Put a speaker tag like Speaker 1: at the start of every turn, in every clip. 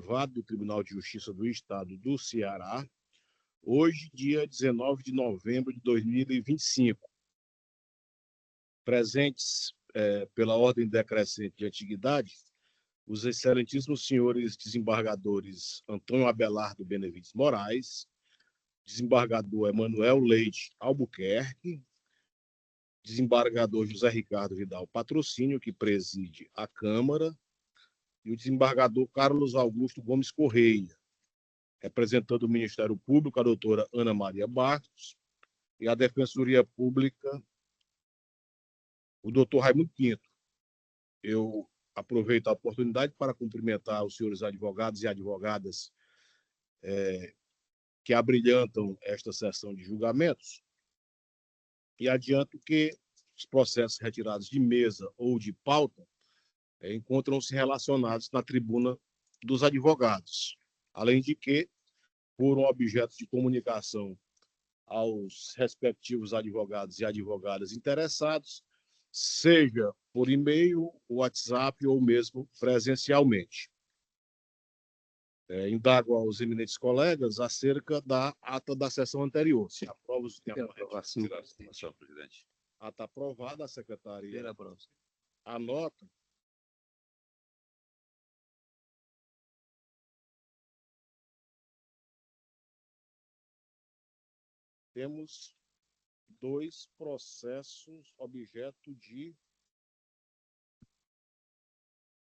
Speaker 1: privado do Tribunal de Justiça do Estado do Ceará, hoje, dia 19 de novembro de 2025. Presentes pela ordem decrescente de antiguidade, os excelentíssimos senhores desembargadores Antônio Abelardo Benevides Moraes, desembargador Emanuel Leite Albuquerque, desembargador José Ricardo Vidal Patrocínio, que preside a Câmara, e o desembargador Carlos Augusto Gomes Correia, representando o Ministério Público, a doutora Ana Maria Barros, e a Defensoria Pública, o doutor Raimundo Pinto. Eu aproveito a oportunidade para cumprimentar os senhores advogados e advogadas que abrilhantam esta sessão de julgamentos e adianto que os processos retirados de mesa ou de pauta encontram-se relacionados na tribuna dos advogados, além de que foram objeto de comunicação aos respectivos advogados e advogadas interessados, seja por e-mail, WhatsApp ou mesmo presencialmente. Indago aos eminentes colegas acerca da ata da sessão anterior. Se aprova os temas.
Speaker 2: Senhor presidente.
Speaker 1: Ata aprovada, a secretaria anota. Temos 2 processos objeto de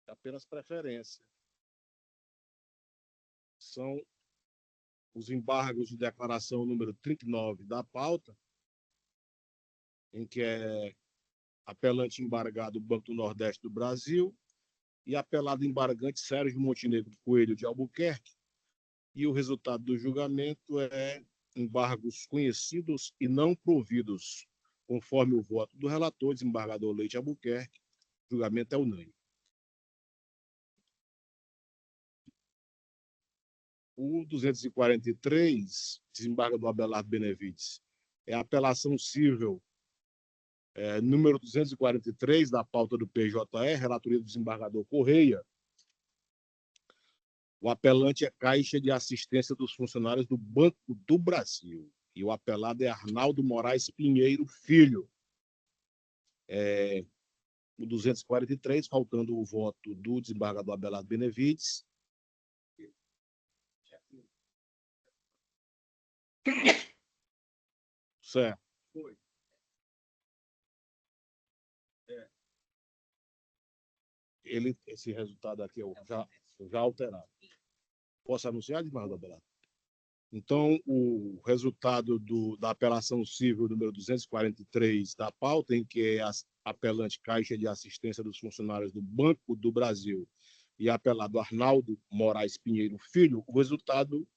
Speaker 1: apenas preferência. São os embargos de declaração número 39 da pauta, em que é apelante embargado o Banco do Nordeste do Brasil e apelado embargante Sérgio Montenegro Coelho de Albuquerque. E o resultado do julgamento é embargos conhecidos e não providos, conforme o voto do relator, desembargador Leite Albuquerque. O julgamento é unânime. O 243, desembargador Abelardo Benevides, é a apelação cível número 243 da pauta do PJE, relatoria do desembargador Correia. O apelante é Caixa de Assistência dos Funcionários do Banco do Brasil. E o apelado é Arnaldo Moraes Pinheiro Filho. O 243, faltando o voto do desembargador Abelardo Benevides. Certo. Foi. Esse resultado aqui eu já alterado. Posso anunciar, desembargador Abelardo? Então, o resultado da apelação civil número 243 da pauta, em que é a apelante Caixa de Assistência dos Funcionários do Banco do Brasil e apelado Arnaldo Moraes Pinheiro Filho, o resultado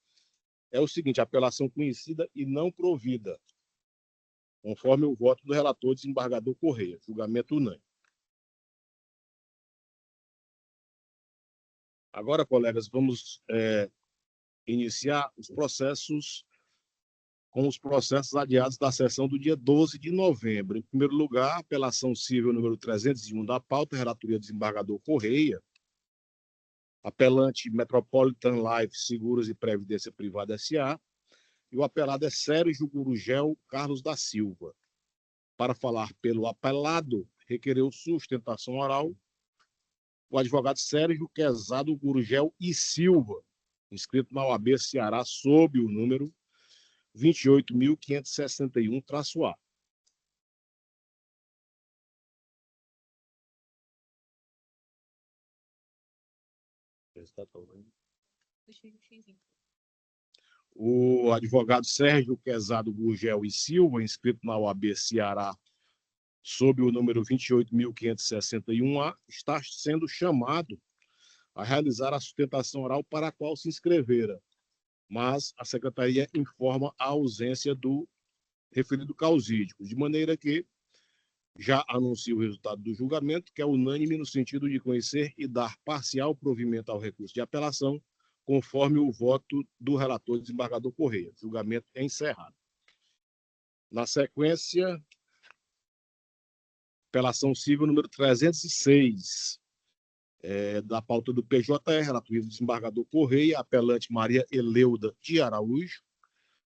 Speaker 1: é o seguinte: apelação conhecida e não provida, conforme o voto do relator desembargador Correia. Julgamento unânime. Agora, colegas, vamos iniciar os processos adiados da sessão do dia 12 de novembro. Em primeiro lugar, apelação civil número 301 da pauta, relatoria do desembargador Correia, apelante Metropolitan Life Seguros e Previdência Privada S.A., e o apelado é Sérgio Gurugel Carlos da Silva. Para falar pelo apelado, requereu sustentação oral o advogado Sérgio Quezado Gurugel e Silva, inscrito na OAB Ceará, sob o número 28.561-A. O advogado Sérgio Quezado Gurgel e Silva, inscrito na OAB Ceará, sob o número 28.561-A, está sendo chamado a realizar a sustentação oral para a qual se inscrevera, mas a secretaria informa a ausência do referido causídico, de maneira que já anuncia o resultado do julgamento, que é unânime no sentido de conhecer e dar parcial provimento ao recurso de apelação, conforme o voto do relator desembargador Correia. O julgamento é encerrado. Na sequência, apelação civil número 306, Da pauta do PJR, relativo ao desembargador Correia, apelante Maria Eleuda de Araújo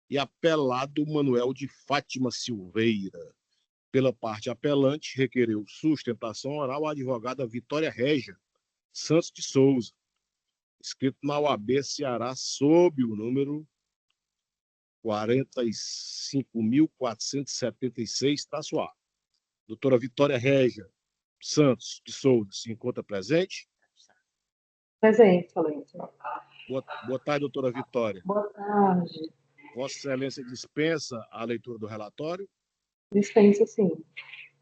Speaker 1: e apelado Manuel de Fátima Silveira. Pela parte apelante, requereu sustentação oral a advogada Vitória Régia Santos de Souza, escrito na OAB Ceará sob o número 45.476-A. Doutora Vitória Régia Santos de Souza se encontra presente?
Speaker 3: Presente, excelência.
Speaker 1: Boa tarde, doutora Vitória.
Speaker 3: Boa tarde.
Speaker 1: Vossa Excelência dispensa a leitura do relatório?
Speaker 3: Dispensa, sim.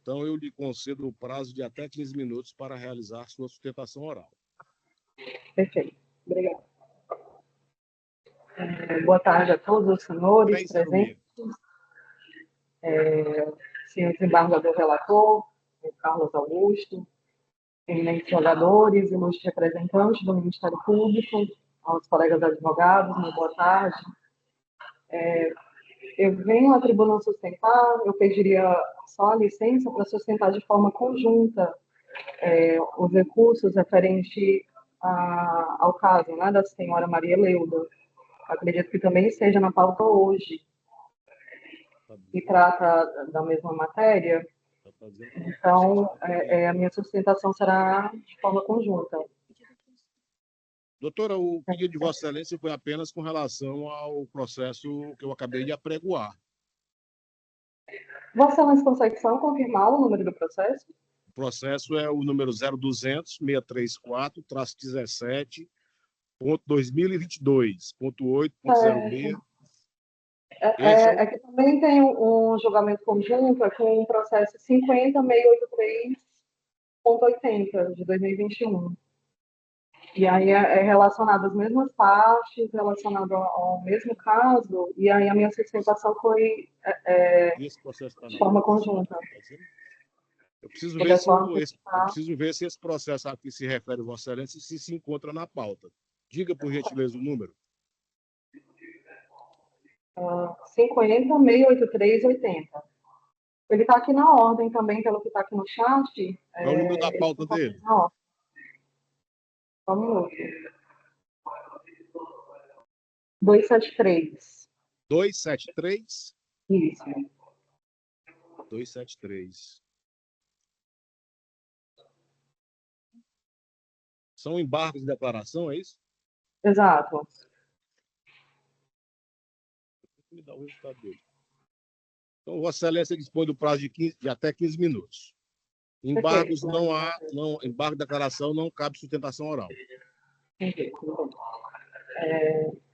Speaker 1: Então, eu lhe concedo o prazo de até 15 minutos para realizar sua sustentação oral.
Speaker 3: Perfeito. Obrigada. Boa tarde a todos os senhores presentes. Senhor desembargador relator, Carlos Augusto, eminentes jogadores, ilustres representantes do Ministério Público, aos colegas advogados, uma boa tarde. Eu venho à tribuna sustentar, eu pediria só a licença para sustentar de forma conjunta os recursos referentes ao caso, né, da senhora Maria Eleuda. Acredito que também esteja na pauta hoje, que trata da mesma matéria. Então, a minha sustentação será de forma conjunta.
Speaker 1: Doutora, o pedido de Vossa Excelência foi apenas com relação ao processo que eu acabei de apregoar.
Speaker 3: Vossa Excelência consegue só confirmar o número do processo?
Speaker 1: O processo é o número 0200-634-17.2022.8.06.
Speaker 3: É que também tem um julgamento conjunto com o processo 50.683.80 de 2021. E aí é relacionado às mesmas partes, relacionado ao mesmo caso, e aí a minha sustentação foi de forma conjunta.
Speaker 1: Eu preciso ver se esse processo a que se refere Vossa Excelência se encontra na pauta. Diga, por gentileza, o número.
Speaker 3: 50.683.80. Ele está aqui na ordem também, pelo que está aqui no chat.
Speaker 1: Qual é o número da pauta dele?
Speaker 3: Só um minuto. 273.
Speaker 1: 273?
Speaker 3: Isso.
Speaker 1: 273. São embargos de declaração, é isso?
Speaker 3: Exato.
Speaker 1: Me dá o resultado dele. Então, Vossa Excelência dispõe do prazo de até 15 minutos. Embargos não há, embargo de declaração não cabe sustentação oral.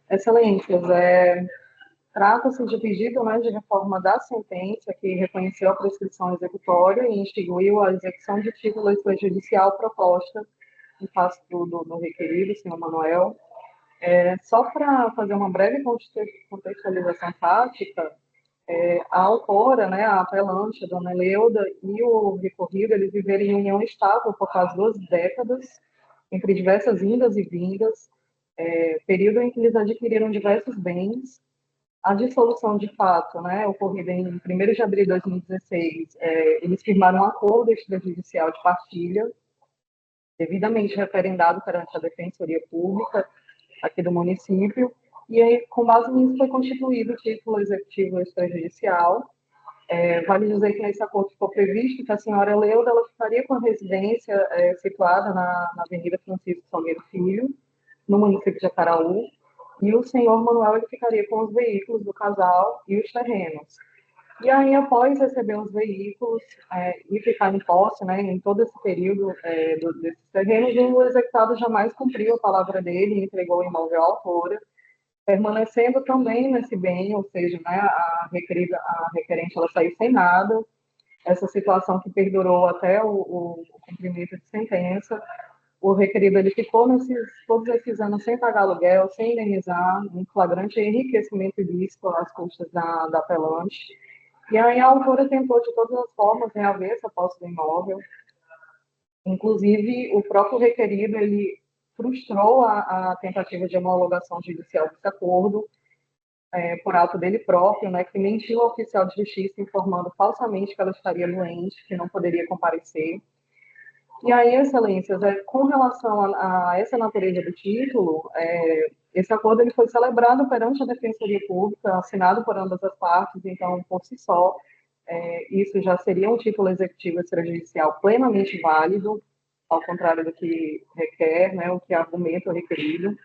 Speaker 3: Excelências, trata-se de pedido, né, de reforma da sentença que reconheceu a prescrição executória e instituiu a execução de título extrajudicial proposta em face do requerido, senhor Manuel. Só para fazer uma breve contextualização fática, a autora, né, a apelante, a dona Eleuda, e o recorrido, eles viveram em união estável por quase 2 décadas, entre diversas indas e vindas, período em que eles adquiriram diversos bens. A dissolução de fato, né, ocorrida em 1º de abril de 2016, eles firmaram um acordo extrajudicial de partilha, devidamente referendado perante a Defensoria Pública aqui do município, e aí, com base nisso, foi constituído o título executivo extrajudicial. Vale dizer que nesse acordo ficou previsto que a senhora Eleuda ela ficaria com a residência situada na Avenida Francisco Salgueiro Filho, no município de Acaraú, e o senhor Manuel ele ficaria com os veículos do casal e os terrenos. E aí, após receber os veículos e ficar em posse, né, em todo esse período desses terrenos, o executado jamais cumpriu a palavra dele e entregou o imóvel à autora, permanecendo também nesse bem, ou seja, né, a requerente ela saiu sem nada, essa situação que perdurou até o cumprimento de sentença. O requerido ele ficou todos esses anos sem pagar aluguel, sem indenizar, um flagrante enriquecimento ilícito às custas da apelante. E aí a autora tentou de todas as formas reaver essa posse do imóvel. Inclusive, o próprio requerido ele frustrou a tentativa de homologação judicial desse acordo, por ato dele próprio, né, que mentiu ao oficial de justiça informando falsamente que ela estaria doente, que não poderia comparecer. E aí, excelências, com relação a essa natureza do título, esse acordo ele foi celebrado perante a Defensoria Pública, assinado por ambas as partes, então, por si só, isso já seria um título executivo extrajudicial plenamente válido, ao contrário do que requer, né, o que argumenta o requerido.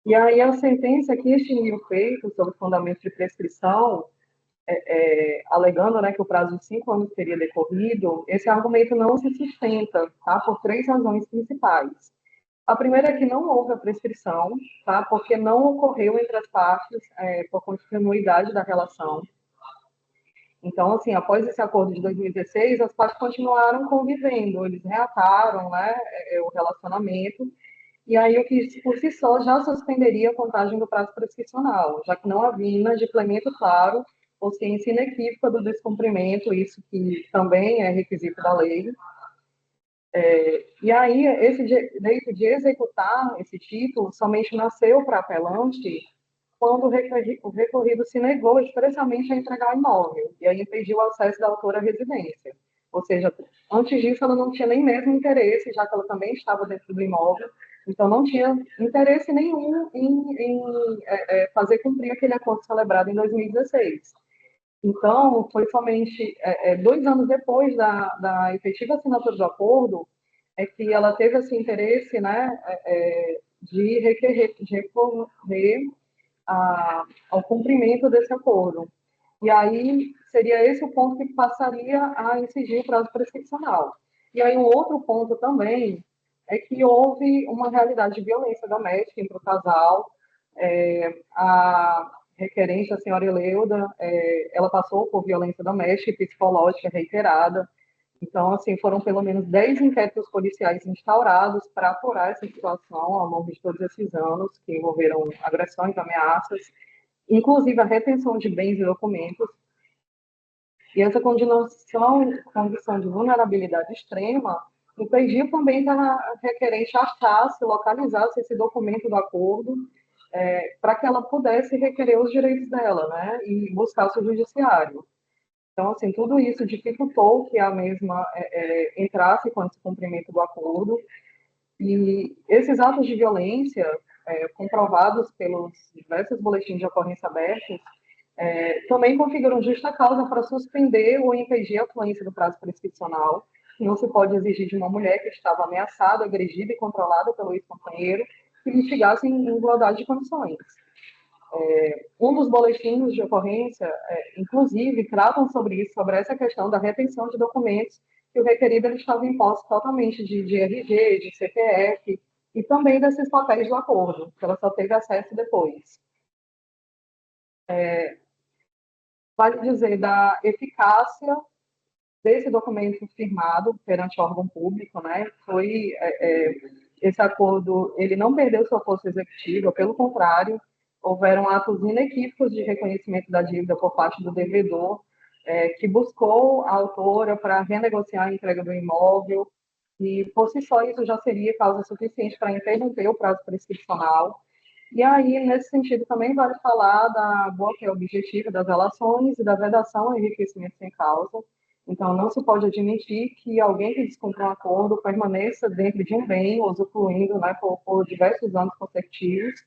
Speaker 3: E aí a sentença que extinguiu o feito sob fundamento de prescrição, alegando, né, que o prazo de 5 anos teria decorrido, esse argumento não se sustenta, tá, por 3 razões principais. A primeira é que não houve a prescrição, tá, porque não ocorreu entre as partes por continuidade da relação. Então, assim, após esse acordo de 2016, as partes continuaram convivendo, eles reataram, né, o relacionamento, e aí o que por si só já suspenderia a contagem do prazo prescricional, já que não havia inadimplemento claro ou ciência inequívoca do descumprimento, isso que também é requisito da lei. E aí esse direito de executar esse título somente nasceu para apelante quando o recorrido se negou expressamente a entregar o imóvel, e aí impediu o acesso da autora à residência. Ou seja, antes disso ela não tinha nem mesmo interesse, já que ela também estava dentro do imóvel, então não tinha interesse nenhum em fazer cumprir aquele acordo celebrado em 2016. Então, foi somente 2 anos depois da efetiva assinatura do acordo que ela teve esse interesse, né, de recorrer ao cumprimento desse acordo. E aí seria esse o ponto que passaria a incidir o prazo prescricional. E aí um outro ponto também é que houve uma realidade de violência doméstica entre o casal. A requerente, a senhora Eleuda, ela passou por violência doméstica e psicológica reiterada. Então, assim, foram pelo menos 10 inquéritos policiais instaurados para apurar essa situação ao longo de todos esses anos, que envolveram agressões, ameaças, inclusive a retenção de bens e documentos. E essa condição de vulnerabilidade extrema impediu também que a requerente achasse, localizasse esse documento do acordo, para que ela pudesse requerer os direitos dela, né, e buscasse o judiciário. Então, assim, tudo isso dificultou que a mesma entrasse com esse cumprimento do acordo. E esses atos de violência, comprovados pelos diversos boletins de ocorrência abertos, também configuram justa causa para suspender ou impedir a fluência do prazo prescricional. Não se pode exigir de uma mulher que estava ameaçada, agredida e controlada pelo ex-companheiro que litigasse em igualdade de condições. Um dos boletins de ocorrência, inclusive, tratam sobre isso, sobre essa questão da retenção de documentos que o requerido ele estava em posse totalmente de RG, de CPF e também desses papéis do acordo, que ela só teve acesso depois. Vale dizer da eficácia desse documento firmado perante órgão público, né? Foi esse acordo, ele não perdeu sua força executiva, pelo contrário, houveram atos inequívocos de reconhecimento da dívida por parte do devedor, que buscou a autora para renegociar a entrega do imóvel, e por si só isso já seria causa suficiente para interromper o prazo prescricional. E aí, nesse sentido, também vale falar da boa-fé objetiva das relações e da vedação ao enriquecimento sem causa. Então, não se pode admitir que alguém que descumpre um acordo permaneça dentro de um bem, usufruindo, né, por diversos anos consecutivos,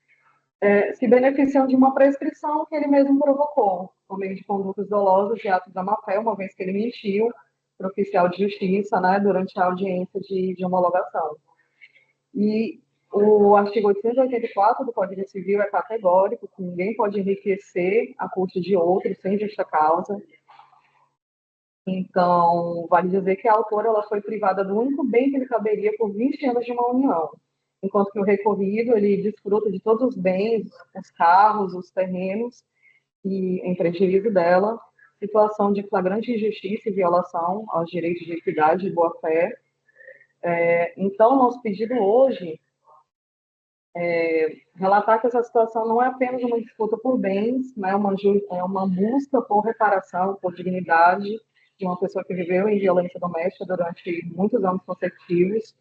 Speaker 3: se beneficiando de uma prescrição que ele mesmo provocou, por meio de condutas dolosas e atos da má-fé, uma vez que ele mentiu para o oficial de justiça, né, durante a audiência de homologação. E o artigo 884 do Código Civil é categórico, que ninguém pode enriquecer a custo de outro sem justa causa. Então, vale dizer que a autora ela foi privada do único bem que lhe caberia por 20 anos de uma união, enquanto que o recorrido ele desfruta de todos os bens, os carros, os terrenos, e em prejuízo dela, situação de flagrante injustiça e violação aos direitos de equidade e boa-fé. Então, nosso pedido hoje relatar que essa situação não é apenas uma disputa por bens, né, é uma busca por reparação, por dignidade de uma pessoa que viveu em violência doméstica durante muitos anos consecutivos.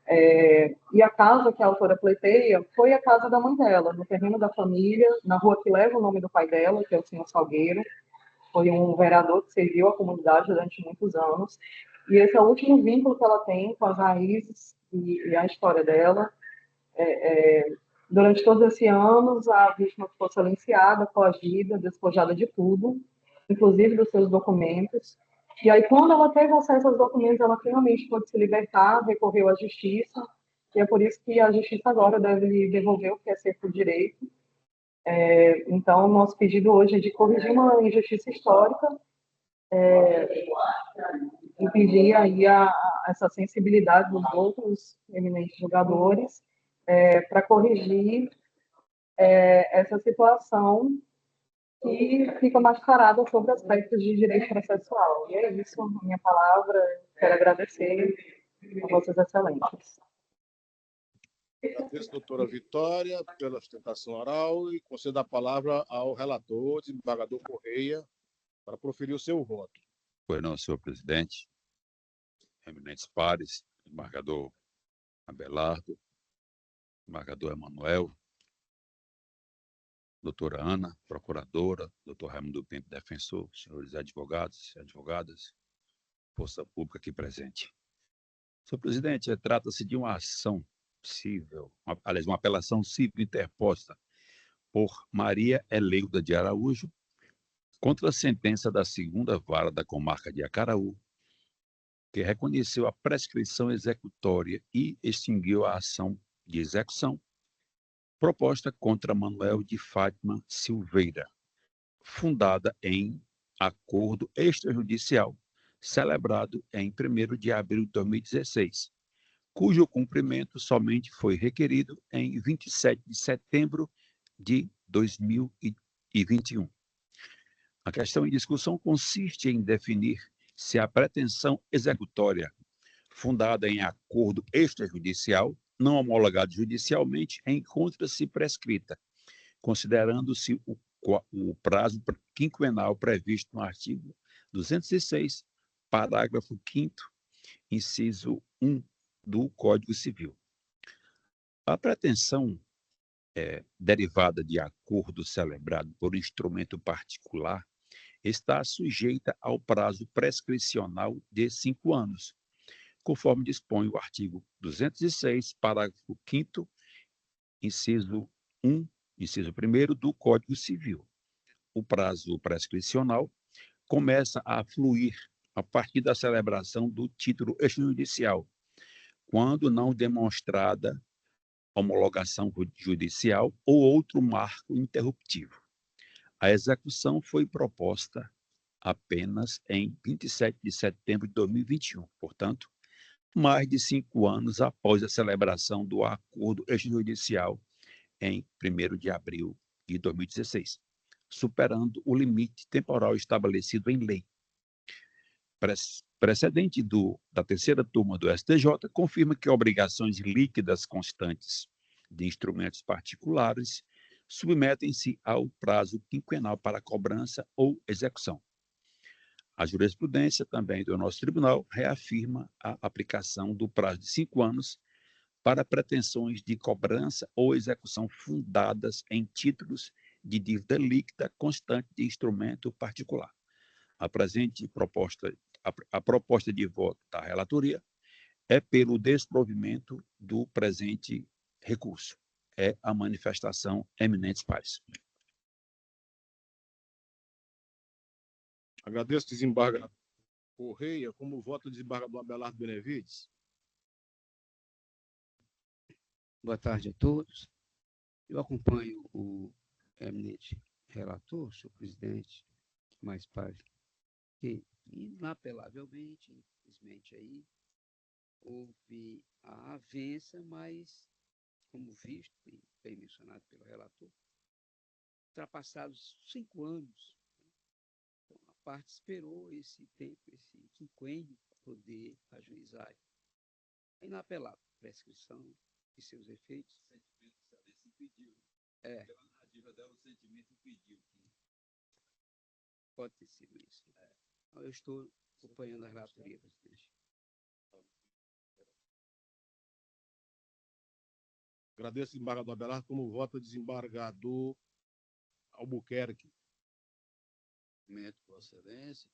Speaker 3: E a casa que a autora pleiteia foi a casa da mãe dela, no terreno da família, na rua que leva o nome do pai dela, que é o senhor Salgueiro. Foi um vereador que serviu a comunidade durante muitos anos. E esse é o último vínculo que ela tem com as raízes e a história dela. Durante todos esses anos, a vítima ficou silenciada, coagida, despojada de tudo, inclusive dos seus documentos. E aí, quando ela teve acesso aos documentos, ela finalmente pôde se libertar, recorreu à justiça, e é por isso que a justiça agora deve lhe devolver o que é seu por direito. Então, nosso pedido hoje é de corrigir uma injustiça histórica e pedir aí essa sensibilidade dos outros eminentes julgadores para corrigir essa situação que fica mascarada sobre aspectos de direito processual. E é isso, a minha palavra. Quero agradecer a Vossas Excelências.
Speaker 1: Agradeço, doutora Vitória, pela sustentação oral e concedo a palavra ao relator, desembargador Correia, para proferir o seu voto.
Speaker 2: Pois não, senhor presidente, eminentes pares, desembargador Abelardo, desembargador Emanuel, doutora Ana, procuradora, doutor Raimundo Pinto, defensor, senhores advogados e advogadas, força pública aqui presente. Senhor presidente, trata-se de uma ação civil, aliás, uma apelação civil interposta por Maria Eleuda de Araújo contra a sentença da segunda vara da comarca de Acaraú, que reconheceu a prescrição executória e extinguiu a ação de execução proposta contra Manuel de Fátima Silveira, fundada em acordo extrajudicial celebrado em 1º de abril de 2016, cujo cumprimento somente foi requerido em 27 de setembro de 2021. A questão em discussão consiste em definir se a pretensão executória, fundada em acordo extrajudicial, não homologado judicialmente, encontra-se prescrita, considerando-se o prazo quinquenal previsto no artigo 206, parágrafo 5º, inciso 1 do Código Civil. A pretensão derivada de acordo celebrado por instrumento particular está sujeita ao prazo prescricional de 5 anos, conforme dispõe o artigo 206, parágrafo 5º, inciso 1, inciso 1º do Código Civil. O prazo prescricional começa a fluir a partir da celebração do título extrajudicial, quando não demonstrada homologação judicial ou outro marco interruptivo. A execução foi proposta apenas em 27 de setembro de 2021, portanto, mais de 5 anos após a celebração do acordo extrajudicial em 1º de abril de 2016, superando o limite temporal estabelecido em lei. Precedente da terceira turma do STJ confirma que obrigações líquidas constantes de instrumentos particulares submetem-se ao prazo quinquenal para cobrança ou execução. A jurisprudência também do nosso tribunal reafirma a aplicação do prazo de 5 anos para pretensões de cobrança ou execução fundadas em títulos de dívida líquida constante de instrumento particular. A presente proposta, a proposta de voto da relatoria é pelo desprovimento do presente recurso. É a manifestação eminentes pares.
Speaker 1: Agradeço, desembargador Correia. Como voto do desembargador Abelardo Benevides.
Speaker 4: Boa tarde a todos. Eu acompanho o eminente relator, senhor presidente, mais pares, que inapelavelmente, infelizmente aí, houve a avença, mas, como visto e bem mencionado pelo relator, ultrapassados 5 anos, então, a parte esperou esse tempo, esse quinquênio, para poder ajuizar. É inapelável a prescrição e seus efeitos.
Speaker 2: O sentimento se impediu.
Speaker 4: É.
Speaker 2: Pela narrativa dela, o sentimento impediu.
Speaker 4: Pode ter sido isso. Então, eu estou acompanhando a relatoria, presidente.
Speaker 1: Agradeço, desembargador Abelardo. Como voto, desembargador Albuquerque.
Speaker 5: Vossa Excelência,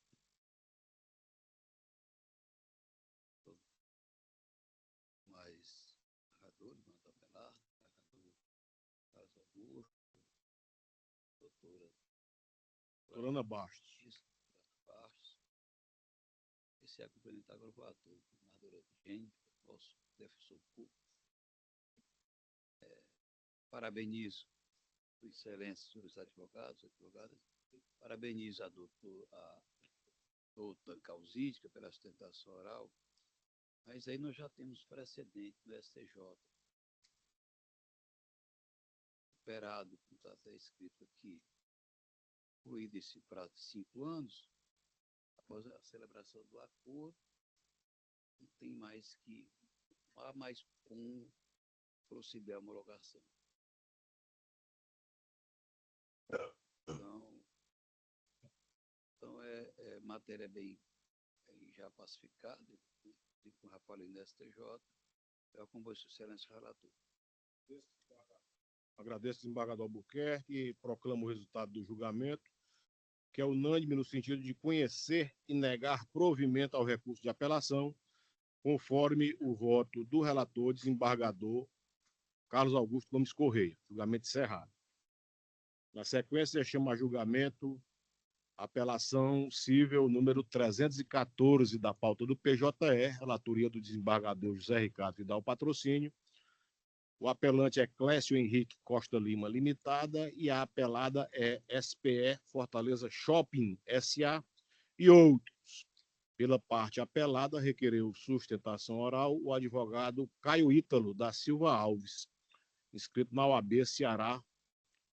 Speaker 1: Doutora Ana Bastos.
Speaker 4: Bastos. Esse é cumprimentar agora o ator, a governadora Eugênia, nosso defensor público. Parabenizo, Sua Excelência, senhores advogados, advogadas, parabenizo a doutora Causídica pela sustentação oral, mas aí nós já temos precedente do STJ, superado, como está até escrito aqui, concluído esse prazo de 5 anos, após a celebração do acordo, não tem mais que, não há mais como proceder a homologação. Então é matéria bem já pacificada, como já falei no STJ, eu acompanho Sua Excelência relator.
Speaker 1: Agradeço ao desembargador Albuquerque e proclamo o resultado do julgamento, que é unânime no sentido de conhecer e negar provimento ao recurso de apelação, conforme o voto do relator desembargador Carlos Augusto Gomes Correia. Julgamento encerrado. Na sequência, chama a julgamento a apelação cível número 314 da pauta do PJE, relatoria do desembargador José Ricardo Vidal Patrocínio. O apelante é Clécio Henrique Costa Lima Limitada e a apelada é SPE Fortaleza Shopping SA e outros. Pela parte apelada, requereu sustentação oral o advogado Caio Ítalo da Silva Alves, inscrito na OAB Ceará,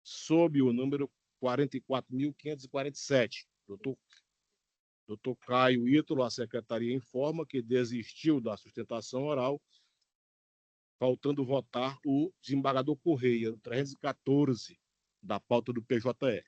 Speaker 1: sob o número 44.547. Doutor Caio Ítalo, a secretaria informa que desistiu da sustentação oral, faltando votar o desembargador Correia, 314, da pauta do PJE.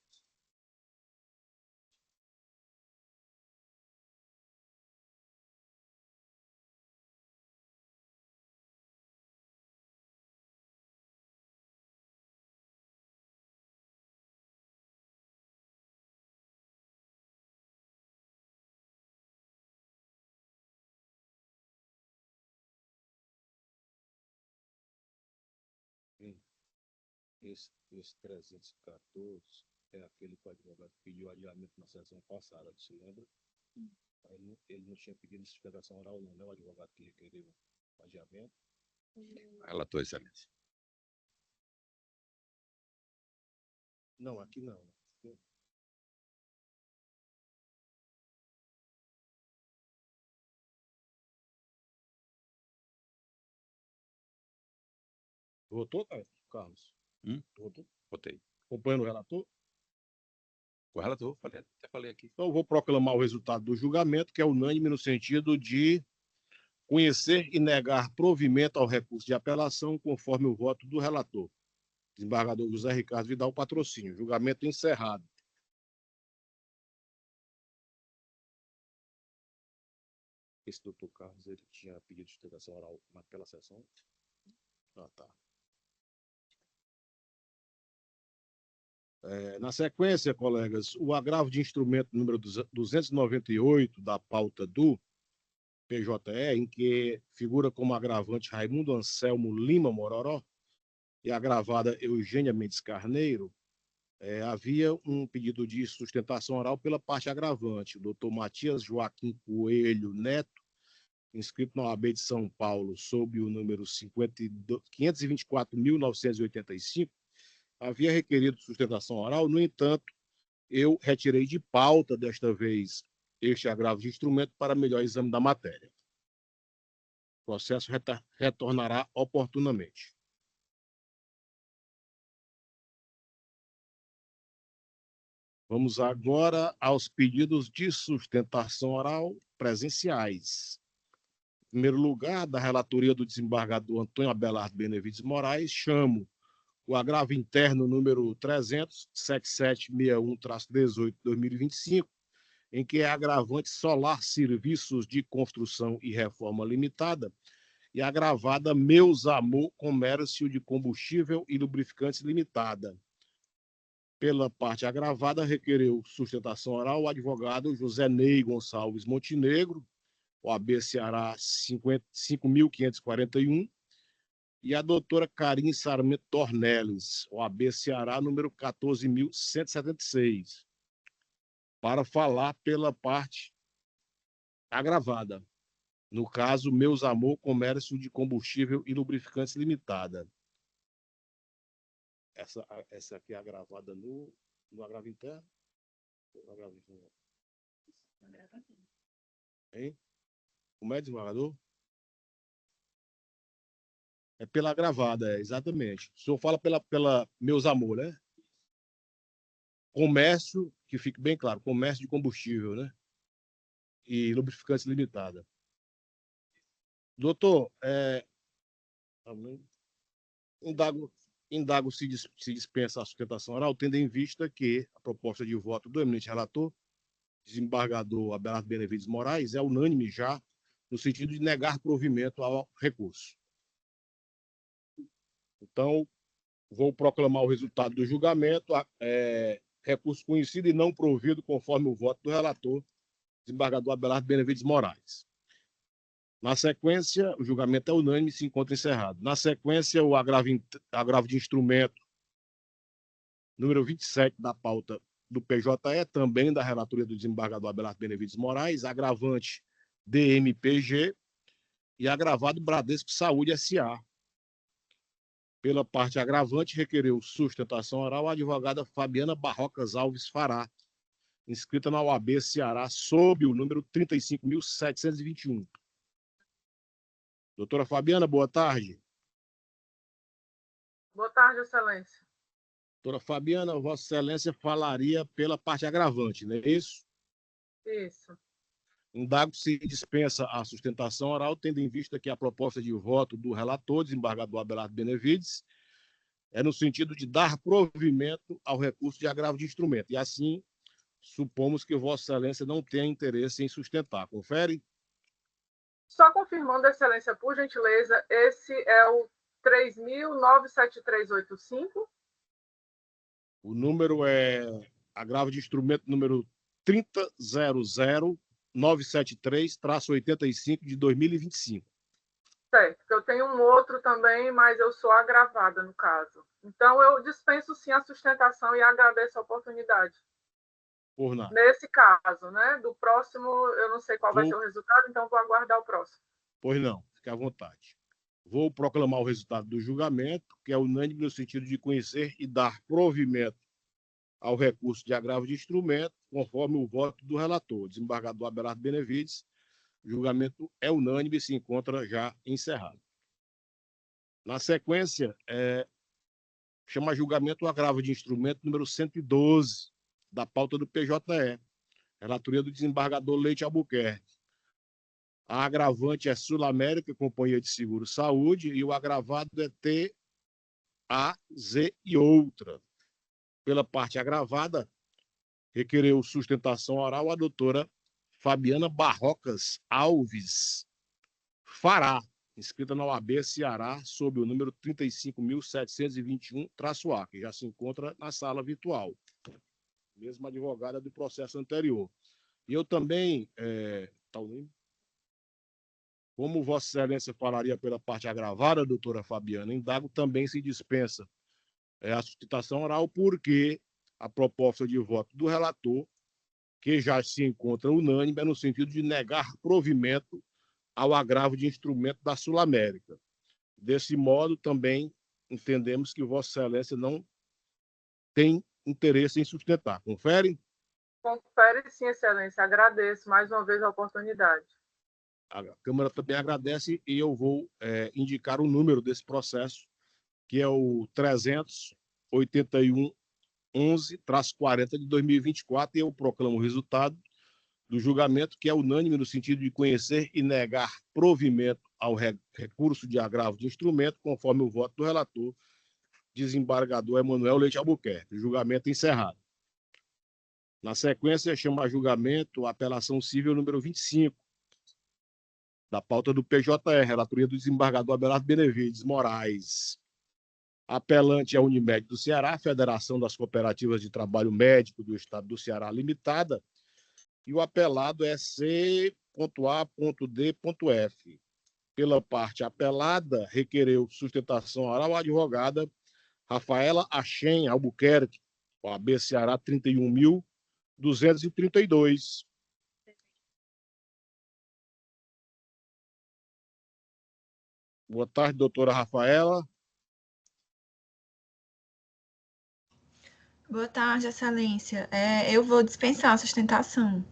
Speaker 1: Esse 314 é aquele que o advogado pediu adiamento na sessão passada, você lembra? Ele não tinha pedido sustentação oral, não, né? O advogado que requeriu adiamento.
Speaker 2: Relator, Excelência.
Speaker 1: Não, aqui não. Votou, Carlos? Votou?
Speaker 2: Votei.
Speaker 1: Acompanhando o relator?
Speaker 2: O relator, até falei aqui.
Speaker 1: Então, eu vou proclamar o resultado do julgamento, que é unânime no sentido de conhecer e negar provimento ao recurso de apelação, conforme o voto do relator, desembargador José Ricardo Vidal Patrocínio. Julgamento encerrado. Esse doutor Carlos, ele tinha pedido de sustentação oral naquela sessão? Ah, tá. Na sequência, colegas, o agravo de instrumento número 298 da pauta do PJE, em que figura como agravante Raimundo Anselmo Lima Mororó e agravada Eugênia Mendes Carneiro, havia um pedido de sustentação oral pela parte agravante, o doutor Matias Joaquim Coelho Neto, inscrito na OAB de São Paulo, sob o número 524.985, havia requerido sustentação oral. No entanto, eu retirei de pauta, desta vez, este agravo de instrumento para melhor exame da matéria. O processo retornará oportunamente. Vamos agora aos pedidos de sustentação oral presenciais. Em primeiro lugar, da relatoria do desembargador Antônio Abelardo Benevides Moraes, chamo o agravo interno número 300-7761-18-2025, em que é agravante Solar Serviços de Construção e Reforma Limitada e agravada Meus Amor Comércio de Combustível e Lubrificantes Limitada. Pela parte agravada, requereu sustentação oral o advogado José Ney Gonçalves Montenegro, OAB Ceará 5.541, e a doutora Karine Sarmento Dornelles, OAB Ceará, número 14.176, para falar pela parte agravada. No caso, Meus Amor, Comércio de Combustível e Lubrificantes Limitada. Essa aqui é agravada no agravo interno? No agravo interno. Hein? Como é, desembargador? É pela agravada, exatamente. O senhor fala pela Meus Amor, né? Comércio, que fique bem claro, comércio de combustível, né? E lubrificantes limitada. Doutor, indago se dispensa a sustentação oral, tendo em vista que a proposta de voto do eminente relator, desembargador Abelardo Benevides Moraes, é unânime já, no sentido de negar provimento ao recurso. Então, vou proclamar o resultado do julgamento, recurso conhecido e não provido, conforme o voto do relator, desembargador Abelardo Benevides Moraes. Na sequência, o julgamento é unânime e se encontra encerrado. Na sequência, o agravo de instrumento número 27 da pauta do PJE, também da relatoria do desembargador Abelardo Benevides Moraes, agravante DMPG e agravado Bradesco Saúde S.A. Pela parte agravante, requereu sustentação oral a advogada Fabiana Barrocas Alves Fará, inscrita na OAB Ceará, sob o número 35.721. Doutora Fabiana, boa tarde.
Speaker 3: Boa tarde, Excelência.
Speaker 1: Doutora Fabiana, Vossa Excelência falaria pela parte agravante, não é isso?
Speaker 3: Isso.
Speaker 1: Indago se dispensa a sustentação oral, tendo em vista que a proposta de voto do relator, desembargador Abelardo Benevides, é no sentido de dar provimento ao recurso de agravo de instrumento. E assim, supomos que Vossa Excelência não tenha interesse em sustentar. Confere?
Speaker 3: Só confirmando, Excelência, por gentileza, esse é o 3.97385?
Speaker 1: O número é agravo de instrumento número 30.00973-85 de 2025.
Speaker 3: Certo, porque eu tenho um outro também, mas eu sou agravada no caso. Então, eu dispenso sim a sustentação e agradeço a oportunidade.
Speaker 1: Por nada.
Speaker 3: Nesse caso, né? Do próximo, eu não sei qual vai ser o resultado, então vou aguardar o próximo.
Speaker 1: Pois não, fique à vontade. Vou proclamar o resultado do julgamento, que é unânime no sentido de conhecer e dar provimento ao recurso de agravo de instrumento, conforme o voto do relator, desembargador Abelardo Benevides. O julgamento é unânime e se encontra já encerrado. Na sequência, chama a julgamento o agravo de instrumento número 112 da pauta do PJE, relatoria do desembargador Leite Albuquerque. A agravante é Sul América, Companhia de Seguro Saúde, e o agravado é T, A, Z e outra. Pela parte agravada, requereu sustentação oral a doutora Fabiana Barrocas Alves Fará, inscrita na OAB Ceará, sob o número 35.721-A, que já se encontra na sala virtual. Mesma advogada do processo anterior. E eu também, como Vossa Excelência falaria pela parte agravada, doutora Fabiana, indago também se dispensa a sustentação oral, porque a proposta de voto do relator, que já se encontra unânime, é no sentido de negar provimento ao agravo de instrumento da Sul América. Desse modo, também entendemos que Vossa Excelência não tem interesse em sustentar. Confere?
Speaker 3: Confere sim, Excelência. Agradeço mais uma vez a oportunidade.
Speaker 1: A Câmara também agradece e eu vou indicar o número desse processo, que é o 381-11-40 de 2024, e eu proclamo o resultado do julgamento, que é unânime no sentido de conhecer e negar provimento ao recurso de agravo de instrumento, conforme o voto do relator, desembargador Emanuel Leite Albuquerque. Julgamento encerrado. Na sequência, chama a julgamento a apelação civil número 25, da pauta do PJE, relatoria do desembargador Abelardo Benevides Moraes. Apelante é a Unimed do Ceará, Federação das Cooperativas de Trabalho Médico do Estado do Ceará Limitada, e o apelado é C.A.D.F. Pela parte apelada, requereu sustentação oral a advogada Rafaela Achem Albuquerque, OAB Ceará 31.232. Boa tarde, doutora Rafaela.
Speaker 5: Boa tarde, Excelência. Eu vou dispensar a sustentação.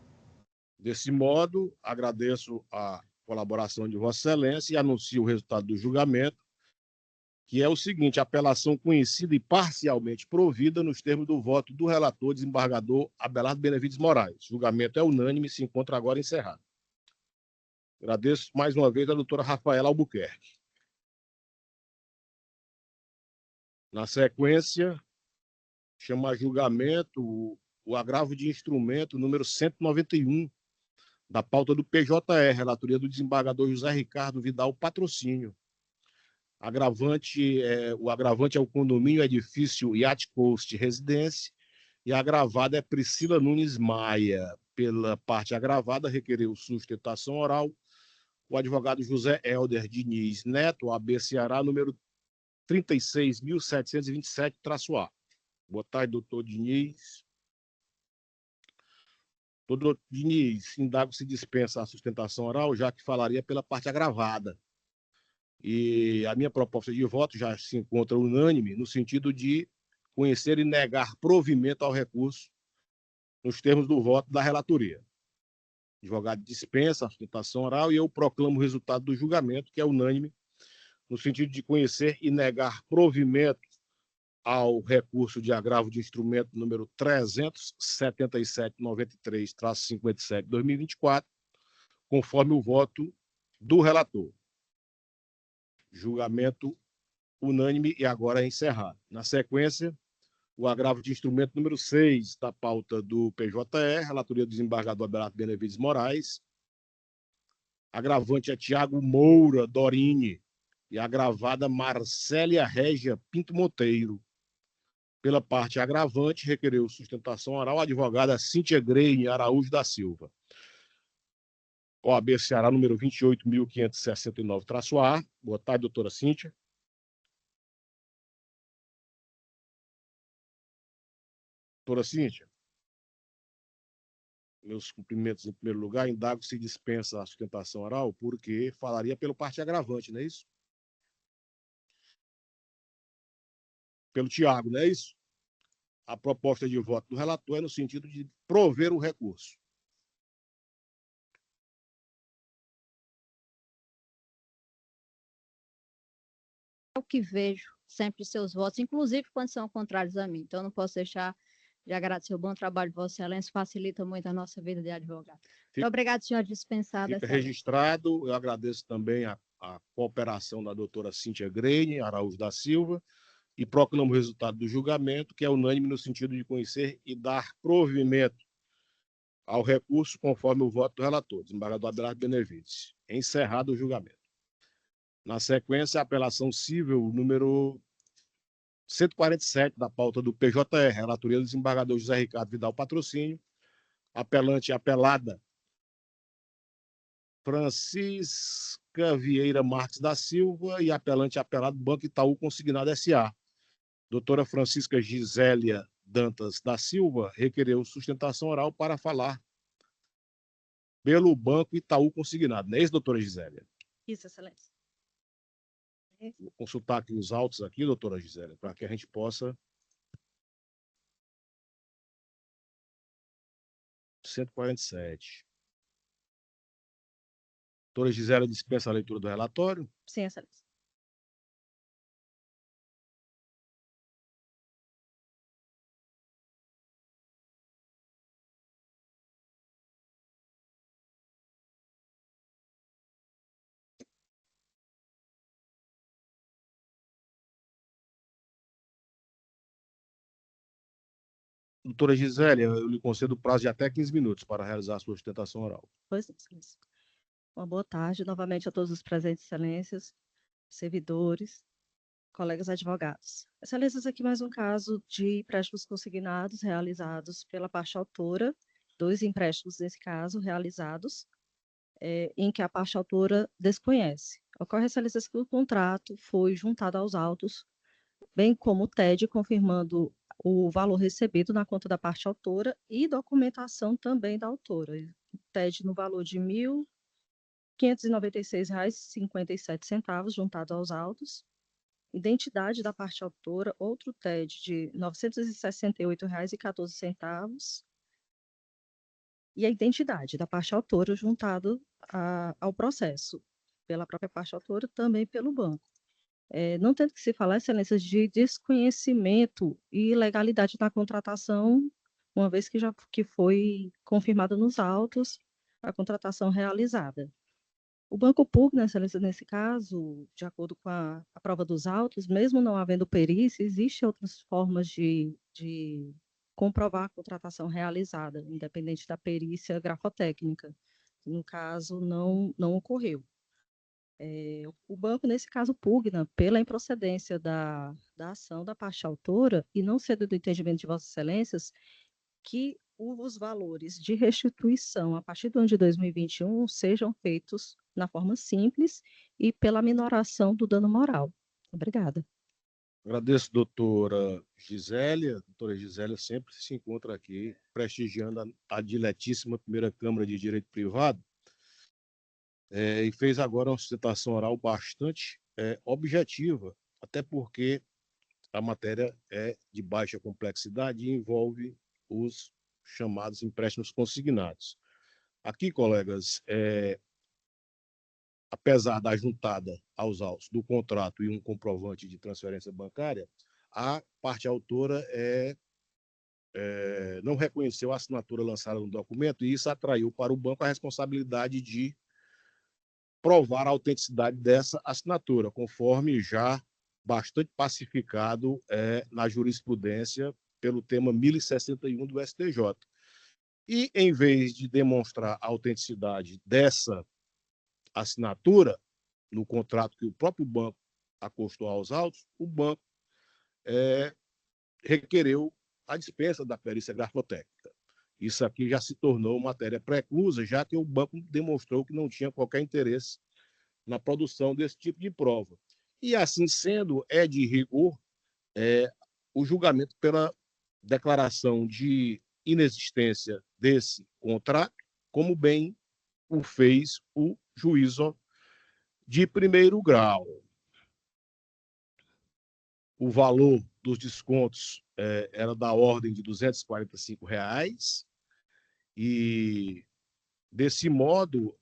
Speaker 1: Desse modo, agradeço a colaboração de Vossa Excelência e anuncio o resultado do julgamento, que é o seguinte: apelação conhecida e parcialmente provida nos termos do voto do relator desembargador Abelardo Benevides Moraes. O julgamento é unânime e se encontra agora encerrado. Agradeço mais uma vez a doutora Rafaela Albuquerque. Na sequência, chama a julgamento o agravo de instrumento número 191 da pauta do PJR, relatoria do desembargador José Ricardo Vidal Patrocínio. O agravante é o condomínio edifício Yacht Coast Residência e a agravada é Priscila Nunes Maia. Pela parte agravada, requereu sustentação oral o advogado José Helder Diniz Neto, OAB Ceará, número 36.727-A. Boa tarde, doutor Diniz. Doutor Diniz, indago se dispensa a sustentação oral, já que falaria pela parte agravada. E a minha proposta de voto já se encontra unânime no sentido de conhecer e negar provimento ao recurso nos termos do voto da relatoria. O advogado dispensa a sustentação oral e eu proclamo o resultado do julgamento, que é unânime, no sentido de conhecer e negar provimento ao recurso de agravo de instrumento número 37793-57/2024, conforme o voto do relator. Julgamento unânime e agora é encerrado. Na sequência, o agravo de instrumento número 6 da pauta do PJR, relatoria do desembargador Abelardo Benevides Moraes. Agravante é Tiago Moura Dorini e agravada Marcélia Régia Pinto Monteiro. Pela parte agravante, requereu sustentação oral a advogada Cíntia Greine Araújo da Silva. OAB Ceará, número 28.569-A. Boa tarde, doutora Cíntia. Doutora Cíntia, meus cumprimentos em primeiro lugar. Indago se dispensa a sustentação oral, porque falaria pela parte agravante, não é isso? Pelo Tiago, não é isso? A proposta de voto do relator é no sentido de prover o recurso.
Speaker 6: É o que vejo sempre seus votos, inclusive quando são contrários a mim. Então, não posso deixar de agradecer o bom trabalho de Vossa Excelência, facilita muito a nossa vida de advogado. Muito obrigado, senhor dispensado.
Speaker 1: Fica registrado. Eu agradeço também a cooperação da doutora Cíntia Greine Araújo da Silva e proclamo o resultado do julgamento, que é unânime no sentido de conhecer e dar provimento ao recurso conforme o voto do relator, desembargador Abelardo Benevides. Encerrado o julgamento. Na sequência, a apelação civil número 147 da pauta do PJR, relatoria do desembargador José Ricardo Vidal Patrocínio, apelante apelada Francisca Vieira Marques da Silva e apelante apelado Banco Itaú Consignado S.A. Doutora Francisca Gisélia Dantas da Silva requereu sustentação oral para falar pelo Banco Itaú Consignado. Não é isso, doutora Gisélia?
Speaker 6: Isso, Excelência.
Speaker 1: Vou consultar aqui os autos aqui, doutora Gisélia, para que a gente possa... 147. Doutora Gisélia dispensa a leitura do relatório?
Speaker 6: Sim, Excelência.
Speaker 1: Doutora Gisélia, eu lhe concedo prazo de até 15 minutos para realizar a sua sustentação oral.
Speaker 6: Pois não, Excelência. Uma boa tarde novamente a todos os presentes, Excelências, servidores, colegas advogados. Excelências, aqui mais um caso de empréstimos consignados realizados pela parte autora, 2 empréstimos nesse caso realizados, em que a parte autora desconhece. Ocorre a excelência que o contrato foi juntado aos autos, bem como o TED, confirmando o valor recebido na conta da parte autora e documentação também da autora. O TED no valor de R$ 1.596,57, juntado aos autos. Identidade da parte autora, outro TED de R$ 968,14. E a identidade da parte autora juntado ao processo, pela própria parte autora, também pelo banco. Não tendo que se falar, excelência, de desconhecimento e ilegalidade na contratação, uma vez que foi confirmada nos autos a contratação realizada. O banco público, excelência, nesse caso, de acordo com a prova dos autos, mesmo não havendo perícia, existem outras formas de comprovar a contratação realizada, independente da perícia grafotécnica. No caso, não ocorreu. O banco, nesse caso, pugna pela improcedência da ação da parte autora e não sendo do entendimento de Vossas Excelências que os valores de restituição a partir do ano de 2021 sejam feitos na forma simples e pela minoração do dano moral. Obrigada.
Speaker 1: Agradeço, doutora Gisélia. A doutora Gisélia sempre se encontra aqui prestigiando a diletíssima primeira Câmara de Direito Privado, e fez agora uma sustentação oral bastante objetiva, até porque a matéria é de baixa complexidade e envolve os chamados empréstimos consignados. Aqui, colegas, apesar da juntada aos autos do contrato e um comprovante de transferência bancária, a parte autora não reconheceu a assinatura lançada no documento e isso atraiu para o banco a responsabilidade de provar a autenticidade dessa assinatura, conforme já bastante pacificado na jurisprudência pelo tema 1061 do STJ. E, em vez de demonstrar a autenticidade dessa assinatura no contrato que o próprio banco acostou aos autos, o banco requereu a dispensa da perícia grafotécnica. Isso aqui já se tornou matéria preclusa, já que o banco demonstrou que não tinha qualquer interesse na produção desse tipo de prova. E, assim sendo, é de rigor o julgamento pela declaração de inexistência desse contrato, como bem o fez o juízo de primeiro grau. O valor dos descontos era da ordem de R$ 245, e, desse modo,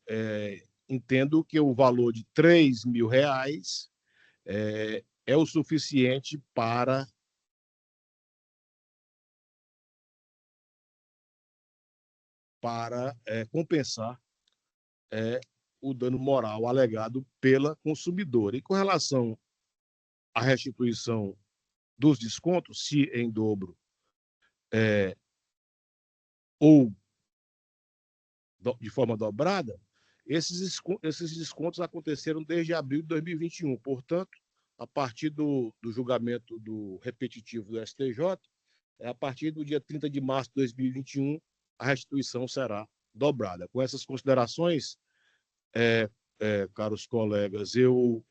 Speaker 1: entendo que o valor de R$ 3.000 é o suficiente para compensar o dano moral alegado pela consumidora. E com relação à restituição dos descontos, se em dobro ou de forma dobrada, esses descontos aconteceram desde abril de 2021. Portanto, a partir do julgamento do repetitivo do STJ, a partir do dia 30 de março de 2021, a restituição será dobrada. Com essas considerações, caros colegas, eu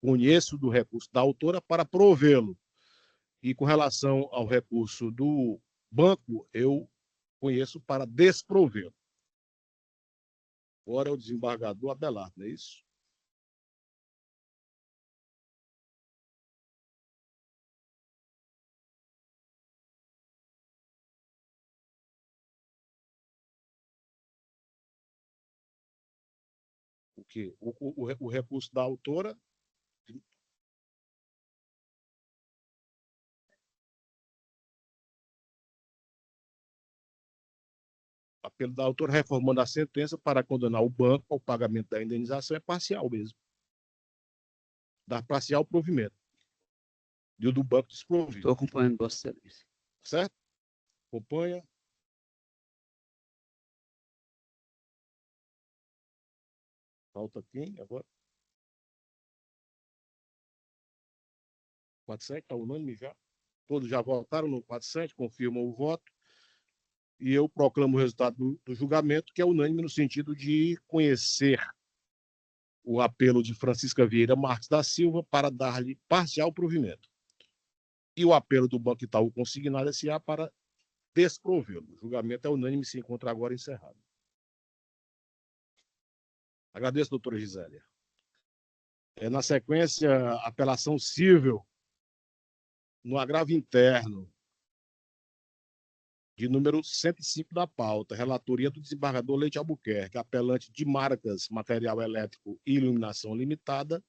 Speaker 1: conheço do recurso da autora para provê-lo. E com relação ao recurso do banco, eu conheço para desprovê-lo. Agora é o desembargador Abelardo, não é isso? O quê? O recurso da autora. Apelo da autora reformando a sentença para condenar o banco ao pagamento da indenização é parcial mesmo. Dá parcial provimento. E o do banco desprovido.
Speaker 4: Estou acompanhando, Vossa Excelência.
Speaker 1: Certo? Acompanha. Falta quem agora? 47, está unânime já. Todos já votaram no 47, confirmam o voto. E eu proclamo o resultado do julgamento, que é unânime no sentido de conhecer o apelo de Francisca Vieira Marques da Silva para dar-lhe parcial provimento e o apelo do Banco Itaú Consignado S.A. para desprovê-lo. O julgamento é unânime e se encontra agora encerrado. Agradeço, doutora Gisélia. Na sequência, apelação civil no agravo interno de número 105 da pauta, relatoria do desembargador Leite Albuquerque, apelante de marcas Material Elétrico e Iluminação Limitada,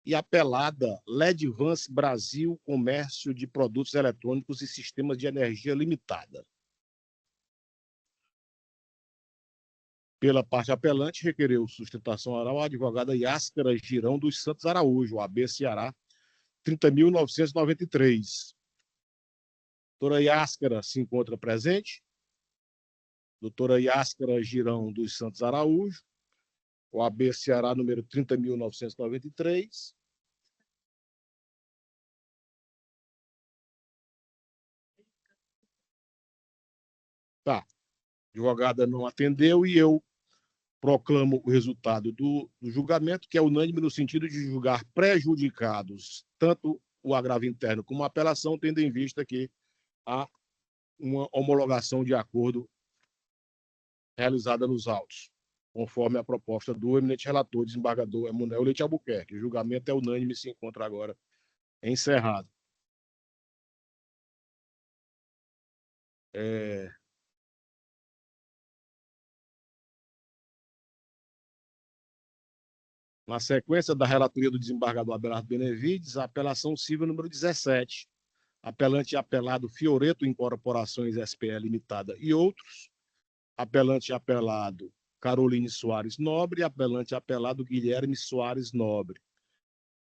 Speaker 1: e apelada Ledvance Brasil Comércio de Produtos Eletrônicos e Sistemas de Energia Limitada. Pela parte apelante, requereu sustentação oral a advogada Yáscara Girão dos Santos Araújo, AB Ceará, 30.993. Doutora Yáscara se encontra presente. Doutora Yáscara Girão dos Santos Araújo, OAB Ceará, número 30.993. Tá. A advogada não atendeu e eu proclamo o resultado do julgamento, que é unânime no sentido de julgar prejudicados tanto o agravo interno como a apelação, tendo em vista que há uma homologação de acordo realizada nos autos, conforme a proposta do eminente relator, desembargador Emanuel Leite Albuquerque. O julgamento é unânime e se encontra agora encerrado. Na sequência da relatoria do desembargador Abelardo Benevides, a apelação civil número 17, apelante e apelado Fioreto Incorporações SPE Limitada e outros, apelante e apelado Caroline Soares Nobre, apelante e apelado Guilherme Soares Nobre.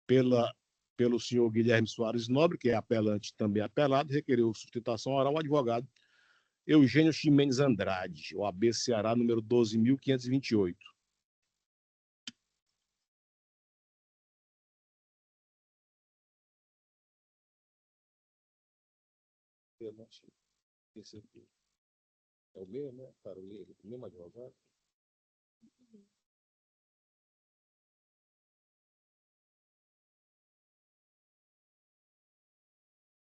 Speaker 1: Pelo senhor Guilherme Soares Nobre, que é apelante também apelado, requereu sustentação oral ao advogado Eugênio Ximenes Andrade, OAB Ceará, número 12.528. Esse aqui é o meu, né? Carolina, o mesmo advogado.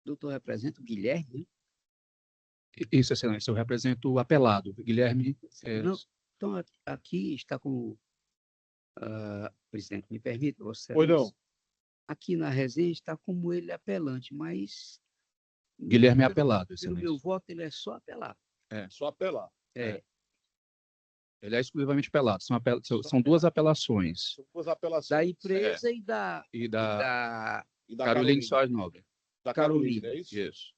Speaker 4: Doutor, representa o Guilherme?
Speaker 7: Isso, excelência, eu represento o apelado, Guilherme.
Speaker 4: Não, então, aqui está com presidente, me permite, Vossa
Speaker 1: Pois não.
Speaker 4: Excelência. Aqui na resenha está como ele apelante, mas
Speaker 7: Guilherme é apelado,
Speaker 4: pelo
Speaker 7: excelência.
Speaker 4: meu voto ele é só apelado.
Speaker 1: Só apelar.
Speaker 7: Ele é exclusivamente apelado. São duas apelações.
Speaker 1: Duas apelações.
Speaker 4: Da empresa
Speaker 7: E da
Speaker 1: E da
Speaker 7: Caroline Soares Nobre.
Speaker 1: Da Carolina, é isso?
Speaker 7: Isso.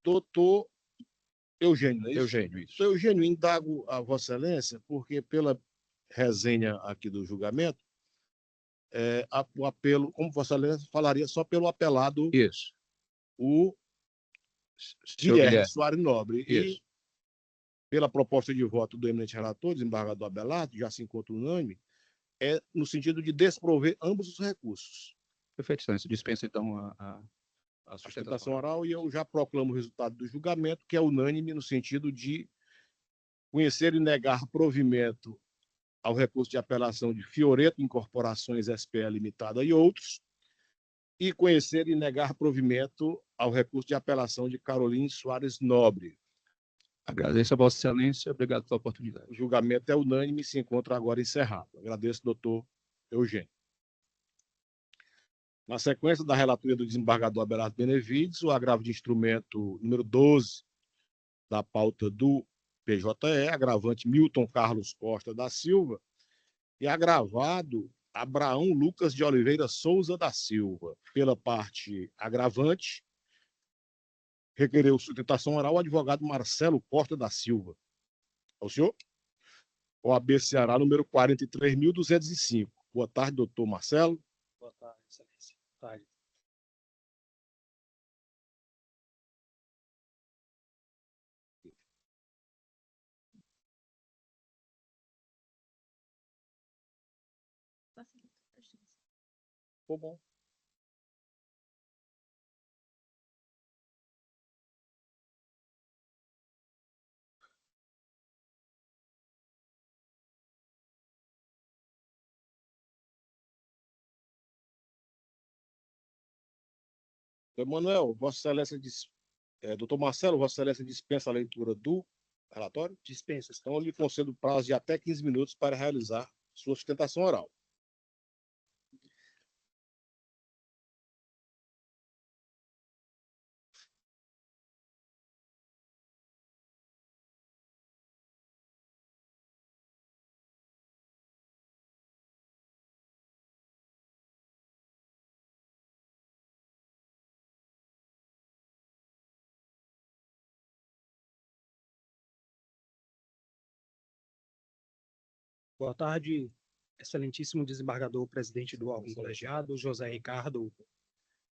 Speaker 1: Doutor Eugênio, é isso?
Speaker 7: Eugênio, isso.
Speaker 1: Doutor Eugênio, indago a Vossa Excelência, porque pela resenha aqui do julgamento, o apelo, como Vossa Excelência falaria, só pelo apelado,
Speaker 7: Isso.
Speaker 1: o
Speaker 7: Senhor
Speaker 1: Guilherme Soares Nobre.
Speaker 7: Isso.
Speaker 1: E pela proposta de voto do eminente relator, desembargador Abelardo, já se encontra unânime, no sentido de desprover ambos os recursos.
Speaker 7: Perfeito, excelência. Dispensa, então, a
Speaker 1: Sustentação oral, e eu já proclamo o resultado do julgamento, que é unânime no sentido de conhecer e negar provimento ao recurso de apelação de Fioreto Incorporações SPE Limitada e outros, e conhecer e negar provimento ao recurso de apelação de Caroline Soares Nobre.
Speaker 7: Agradeço a Vossa Excelência, obrigado pela oportunidade.
Speaker 1: O julgamento é unânime e se encontra agora encerrado. Agradeço, doutor Eugênio. Na sequência da relatoria do desembargador Abelardo Benevides, o agravo de instrumento número 12 da pauta do PJE, agravante Milton Carlos Costa da Silva, e agravado Abraão Lucas de Oliveira Souza da Silva. Pela parte agravante, requereu sustentação oral o advogado Marcelo Costa da Silva. Ao senhor? OAB Ceará, número 43.205. Boa tarde, doutor Marcelo.
Speaker 8: Boa tarde, excelência. Boa tarde.
Speaker 1: Ficou bom. Emanuel, Vossa Excelência doutor Marcelo, Vossa Excelência dispensa a leitura do relatório?
Speaker 8: Dispensa.
Speaker 1: Então, eu lhe concedo prazo de até 15 minutos para realizar sua sustentação oral.
Speaker 8: Boa tarde, excelentíssimo desembargador, presidente do órgão colegiado, José Ricardo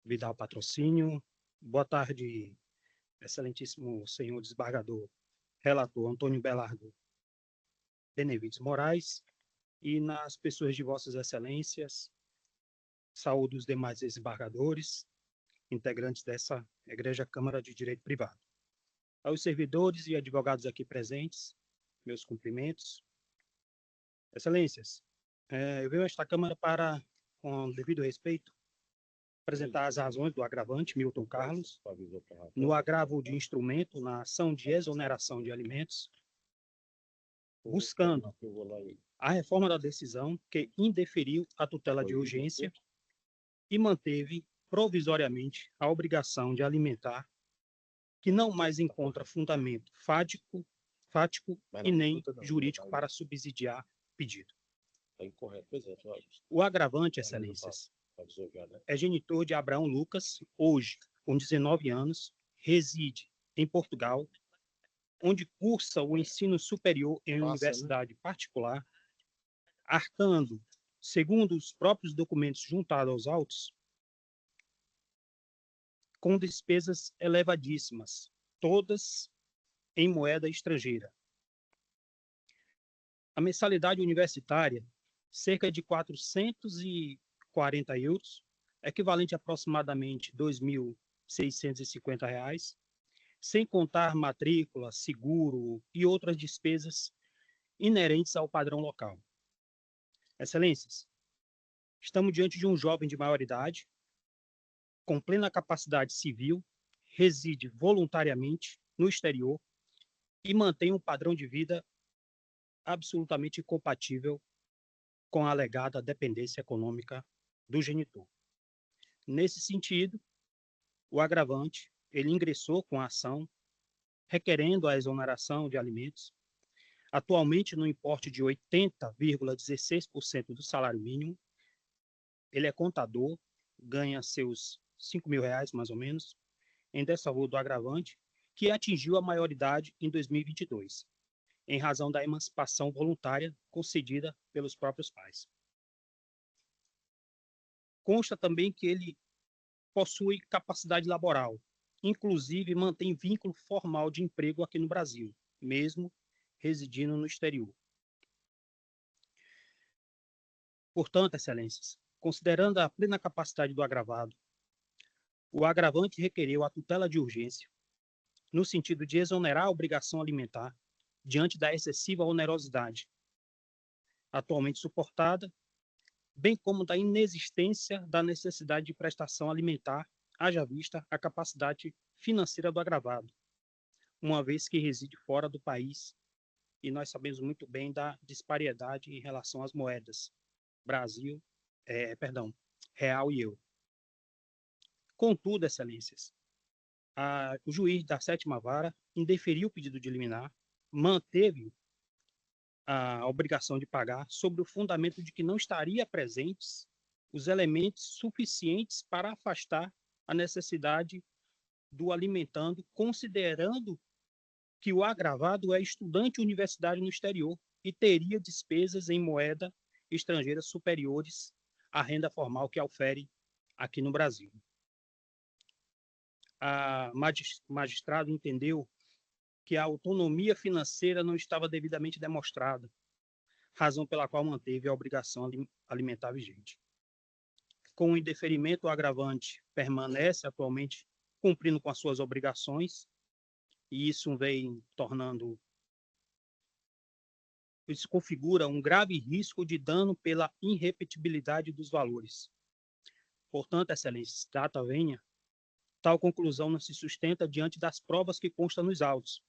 Speaker 8: Vidal Patrocínio. Boa tarde, excelentíssimo senhor desembargador, relator Antônio Belardo Benevides Moraes, e nas pessoas de vossas excelências, saúdo os demais desembargadores, integrantes dessa Egregia Câmara de Direito Privado. Aos servidores e advogados aqui presentes, meus cumprimentos. Excelências, eu venho a esta Câmara para, com devido respeito, apresentar as razões do agravante Milton Carlos no agravo de instrumento na ação de exoneração de alimentos, buscando a reforma da decisão que indeferiu a tutela de urgência e manteve provisoriamente a obrigação de alimentar, que não mais encontra fundamento fático e nem jurídico para subsidiar pedido. O agravante, excelências, é genitor de Abraão Lucas, hoje com 19 anos, reside em Portugal, onde cursa o ensino superior em universidade particular, arcando, segundo os próprios documentos juntados aos autos, com despesas elevadíssimas, todas em moeda estrangeira. A mensalidade universitária, cerca de 440 euros, equivalente a aproximadamente R$ 2.650, sem contar matrícula, seguro e outras despesas inerentes ao padrão local. Excelências, estamos diante de um jovem de maioridade, com plena capacidade civil, reside voluntariamente no exterior e mantém um padrão de vida absolutamente incompatível com a alegada dependência econômica do genitor. Nesse sentido, o agravante, ele ingressou com a ação requerendo a exoneração de alimentos, atualmente no importe de 80,16% do salário mínimo. Ele é contador, ganha seus R$ 5.000, mais ou menos, em desfavor do agravante, que atingiu a maioridade em 2022, em razão da emancipação voluntária concedida pelos próprios pais. Consta também que ele possui capacidade laboral, inclusive mantém vínculo formal de emprego aqui no Brasil, mesmo residindo no exterior. Portanto, excelências, considerando a plena capacidade do agravado, o agravante requereu a tutela de urgência, no sentido de exonerar a obrigação alimentar diante da excessiva onerosidade atualmente suportada, bem como da inexistência da necessidade de prestação alimentar, haja vista a capacidade financeira do agravado, uma vez que reside fora do país, e nós sabemos muito bem da disparidade em relação às moedas, real e euro. Contudo, excelências, o juiz da 7ª Vara indeferiu o pedido de liminar, manteve a obrigação de pagar sob o fundamento de que não estaria presentes os elementos suficientes para afastar a necessidade do alimentando, considerando que o agravado é estudante universitário no exterior e teria despesas em moeda estrangeira superiores à renda formal que ofere aqui no Brasil. A magistrado entendeu que a autonomia financeira não estava devidamente demonstrada, razão pela qual manteve a obrigação alimentar vigente. Com o indeferimento, o agravante permanece atualmente cumprindo com as suas obrigações, e isso configura um grave risco de dano pela irrepetibilidade dos valores. Portanto, excelência, data venha Tal conclusão não se sustenta diante das provas que constam nos autos.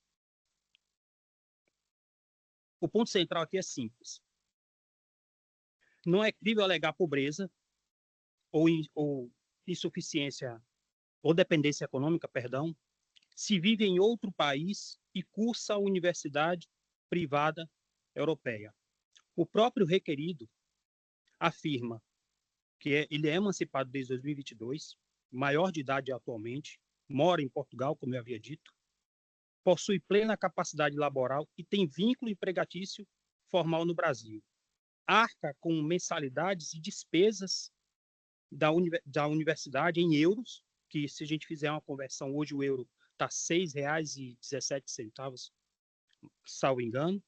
Speaker 8: O ponto central aqui é simples. Não é crível alegar pobreza ou insuficiência ou dependência econômica, perdão, se vive em outro país e cursa a universidade privada europeia. O próprio requerido afirma que ele é emancipado desde 2022, maior de idade atualmente, mora em Portugal, como eu havia dito, possui plena capacidade laboral e tem vínculo empregatício formal no Brasil. Arca com mensalidades e despesas da universidade em euros, que se a gente fizer uma conversão, hoje o euro está R$ 6,17, salvo engano.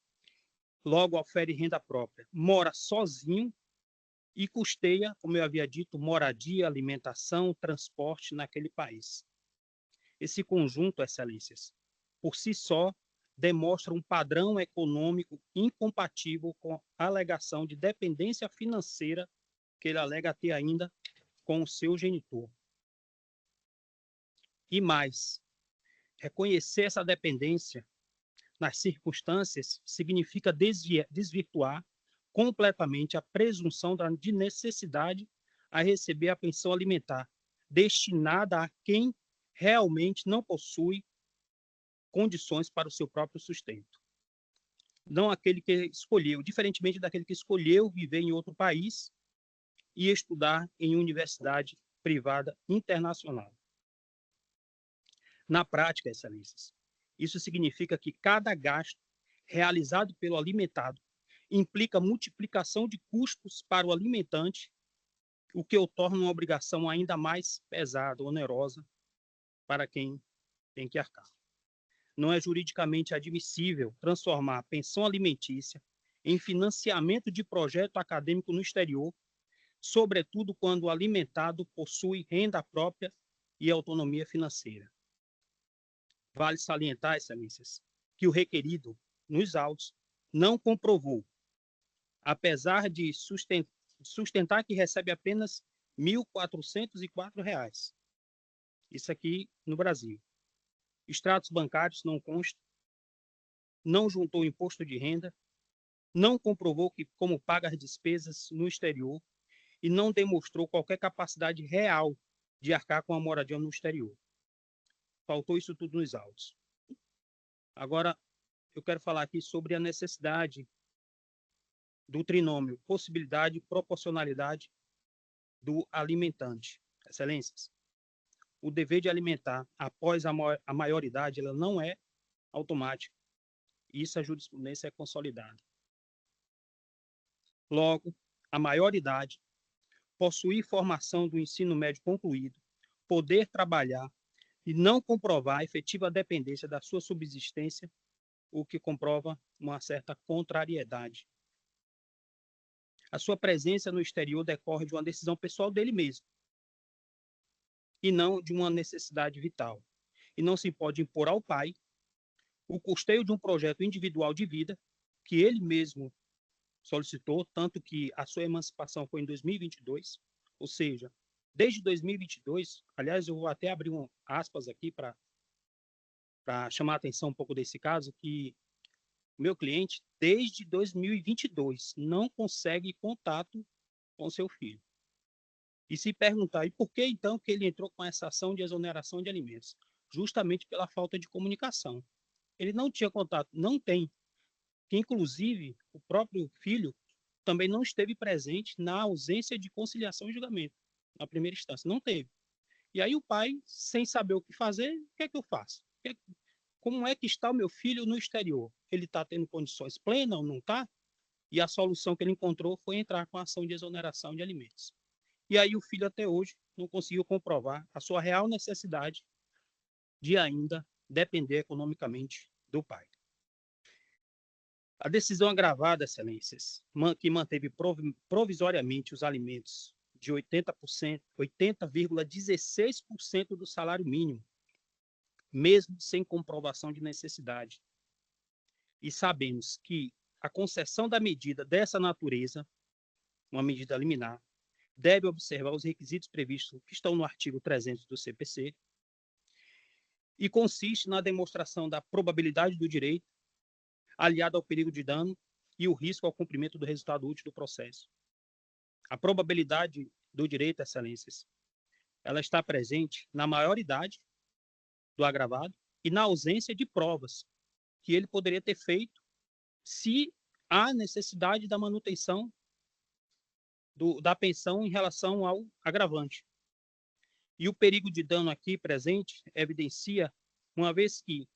Speaker 8: Logo, ofere renda própria. Mora sozinho e custeia, como eu havia dito, moradia, alimentação, transporte naquele país. Esse conjunto, excelências, por si só, demonstra um padrão econômico incompatível com a alegação de dependência financeira que ele alega ter ainda com o seu genitor. E mais, reconhecer essa dependência nas circunstâncias significa desvirtuar completamente a presunção de necessidade a receber a pensão alimentar, destinada a quem realmente não possui condições para o seu próprio sustento. Não aquele que escolheu, diferentemente daquele que escolheu viver em outro país e estudar em universidade privada internacional. Na prática, excelências, isso significa que cada gasto realizado pelo alimentado implica multiplicação de custos para o alimentante, o que o torna uma obrigação ainda mais pesada, onerosa, para quem tem que arcar. Não é juridicamente admissível transformar a pensão alimentícia em financiamento de projeto acadêmico no exterior, sobretudo quando o alimentado possui renda própria e autonomia financeira. Vale salientar, excelências, que o requerido, nos autos, não comprovou, apesar de sustentar que recebe apenas R$ 1.404. Isso aqui no Brasil. Extratos bancários não constam, não juntou imposto de renda, não comprovou como paga as despesas no exterior e não demonstrou qualquer capacidade real de arcar com a moradia no exterior. Faltou isso tudo nos autos. Agora, eu quero falar aqui sobre a necessidade do trinômio possibilidade e proporcionalidade do alimentante. Excelências, o dever de alimentar após a maioridade ela não é automático. Isso a jurisprudência é consolidada. Logo, a maioridade, possuir formação do ensino médio concluído, poder trabalhar e não comprovar a efetiva dependência da sua subsistência, o que comprova uma certa contrariedade. A sua presença no exterior decorre de uma decisão pessoal dele mesmo, e não de uma necessidade vital. E não se pode impor ao pai o custeio de um projeto individual de vida que ele mesmo solicitou, tanto que a sua emancipação foi em 2022, ou seja, desde 2022, aliás, eu vou até abrir aspas aqui para chamar a atenção um pouco desse caso, que meu cliente, desde 2022, não consegue contato com seu filho. E se perguntar, e por que então que ele entrou com essa ação de exoneração de alimentos? Justamente pela falta de comunicação. Ele não tinha contato, não tem. Que inclusive o próprio filho também não esteve presente na ausência de conciliação e julgamento, na primeira instância, não teve. E aí o pai, sem saber o que fazer, o que é que eu faço? Como é que está o meu filho no exterior? Ele está tendo condições plenas ou não está? E a solução que ele encontrou foi entrar com a ação de exoneração de alimentos. E aí o filho até hoje não conseguiu comprovar a sua real necessidade de ainda depender economicamente do pai. A decisão agravada, excelências, que manteve provisoriamente os alimentos de 80,16% do salário mínimo, mesmo sem comprovação de necessidade. E sabemos que a concessão da medida dessa natureza, uma medida liminar, deve observar os requisitos previstos que estão no artigo 300 do CPC, e consiste na demonstração da probabilidade do direito, aliado ao perigo de dano e o risco ao cumprimento do resultado útil do processo. A probabilidade do direito, excelências, ela está presente na maioridade do agravado e na ausência de provas que ele poderia ter feito se há necessidade da manutenção da pensão em relação ao agravante. E o perigo de dano aqui presente evidencia, uma vez que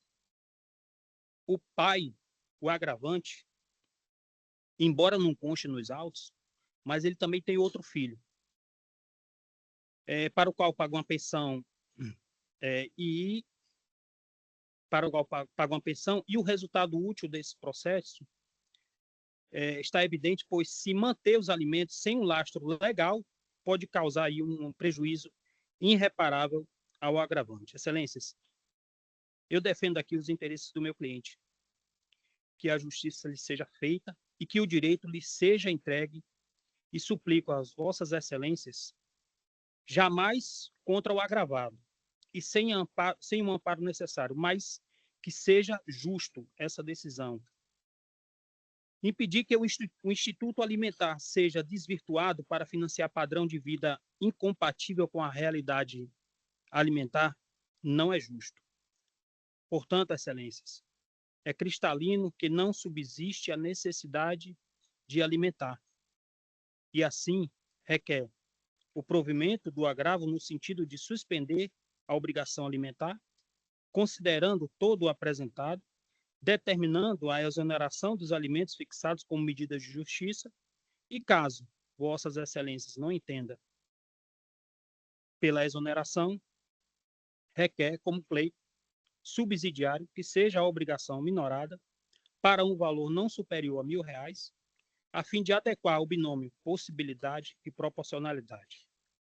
Speaker 8: o pai, o agravante, embora não conste nos autos, mas ele também tem outro filho, para o qual paga uma pensão e o resultado útil desse processo está evidente, pois se manter os alimentos sem um lastro legal, pode causar aí um prejuízo irreparável ao agravante. Excelências, eu defendo aqui os interesses do meu cliente, que a justiça lhe seja feita e que o direito lhe seja entregue, e suplico às vossas excelências jamais contra o agravado e sem um amparo necessário, mas que seja justo essa decisão. Impedir que o Instituto Alimentar seja desvirtuado para financiar padrão de vida incompatível com a realidade alimentar não é justo. Portanto, excelências, é cristalino que não subsiste a necessidade de alimentar e, assim, requer o provimento do agravo no sentido de suspender a obrigação alimentar, considerando todo o apresentado, determinando a exoneração dos alimentos fixados como medida de justiça e, caso vossas excelências não entendam pela exoneração, requer como pleito subsidiário que seja a obrigação minorada para um valor não superior a R$ 1.000, a fim de adequar o binômio possibilidade e proporcionalidade.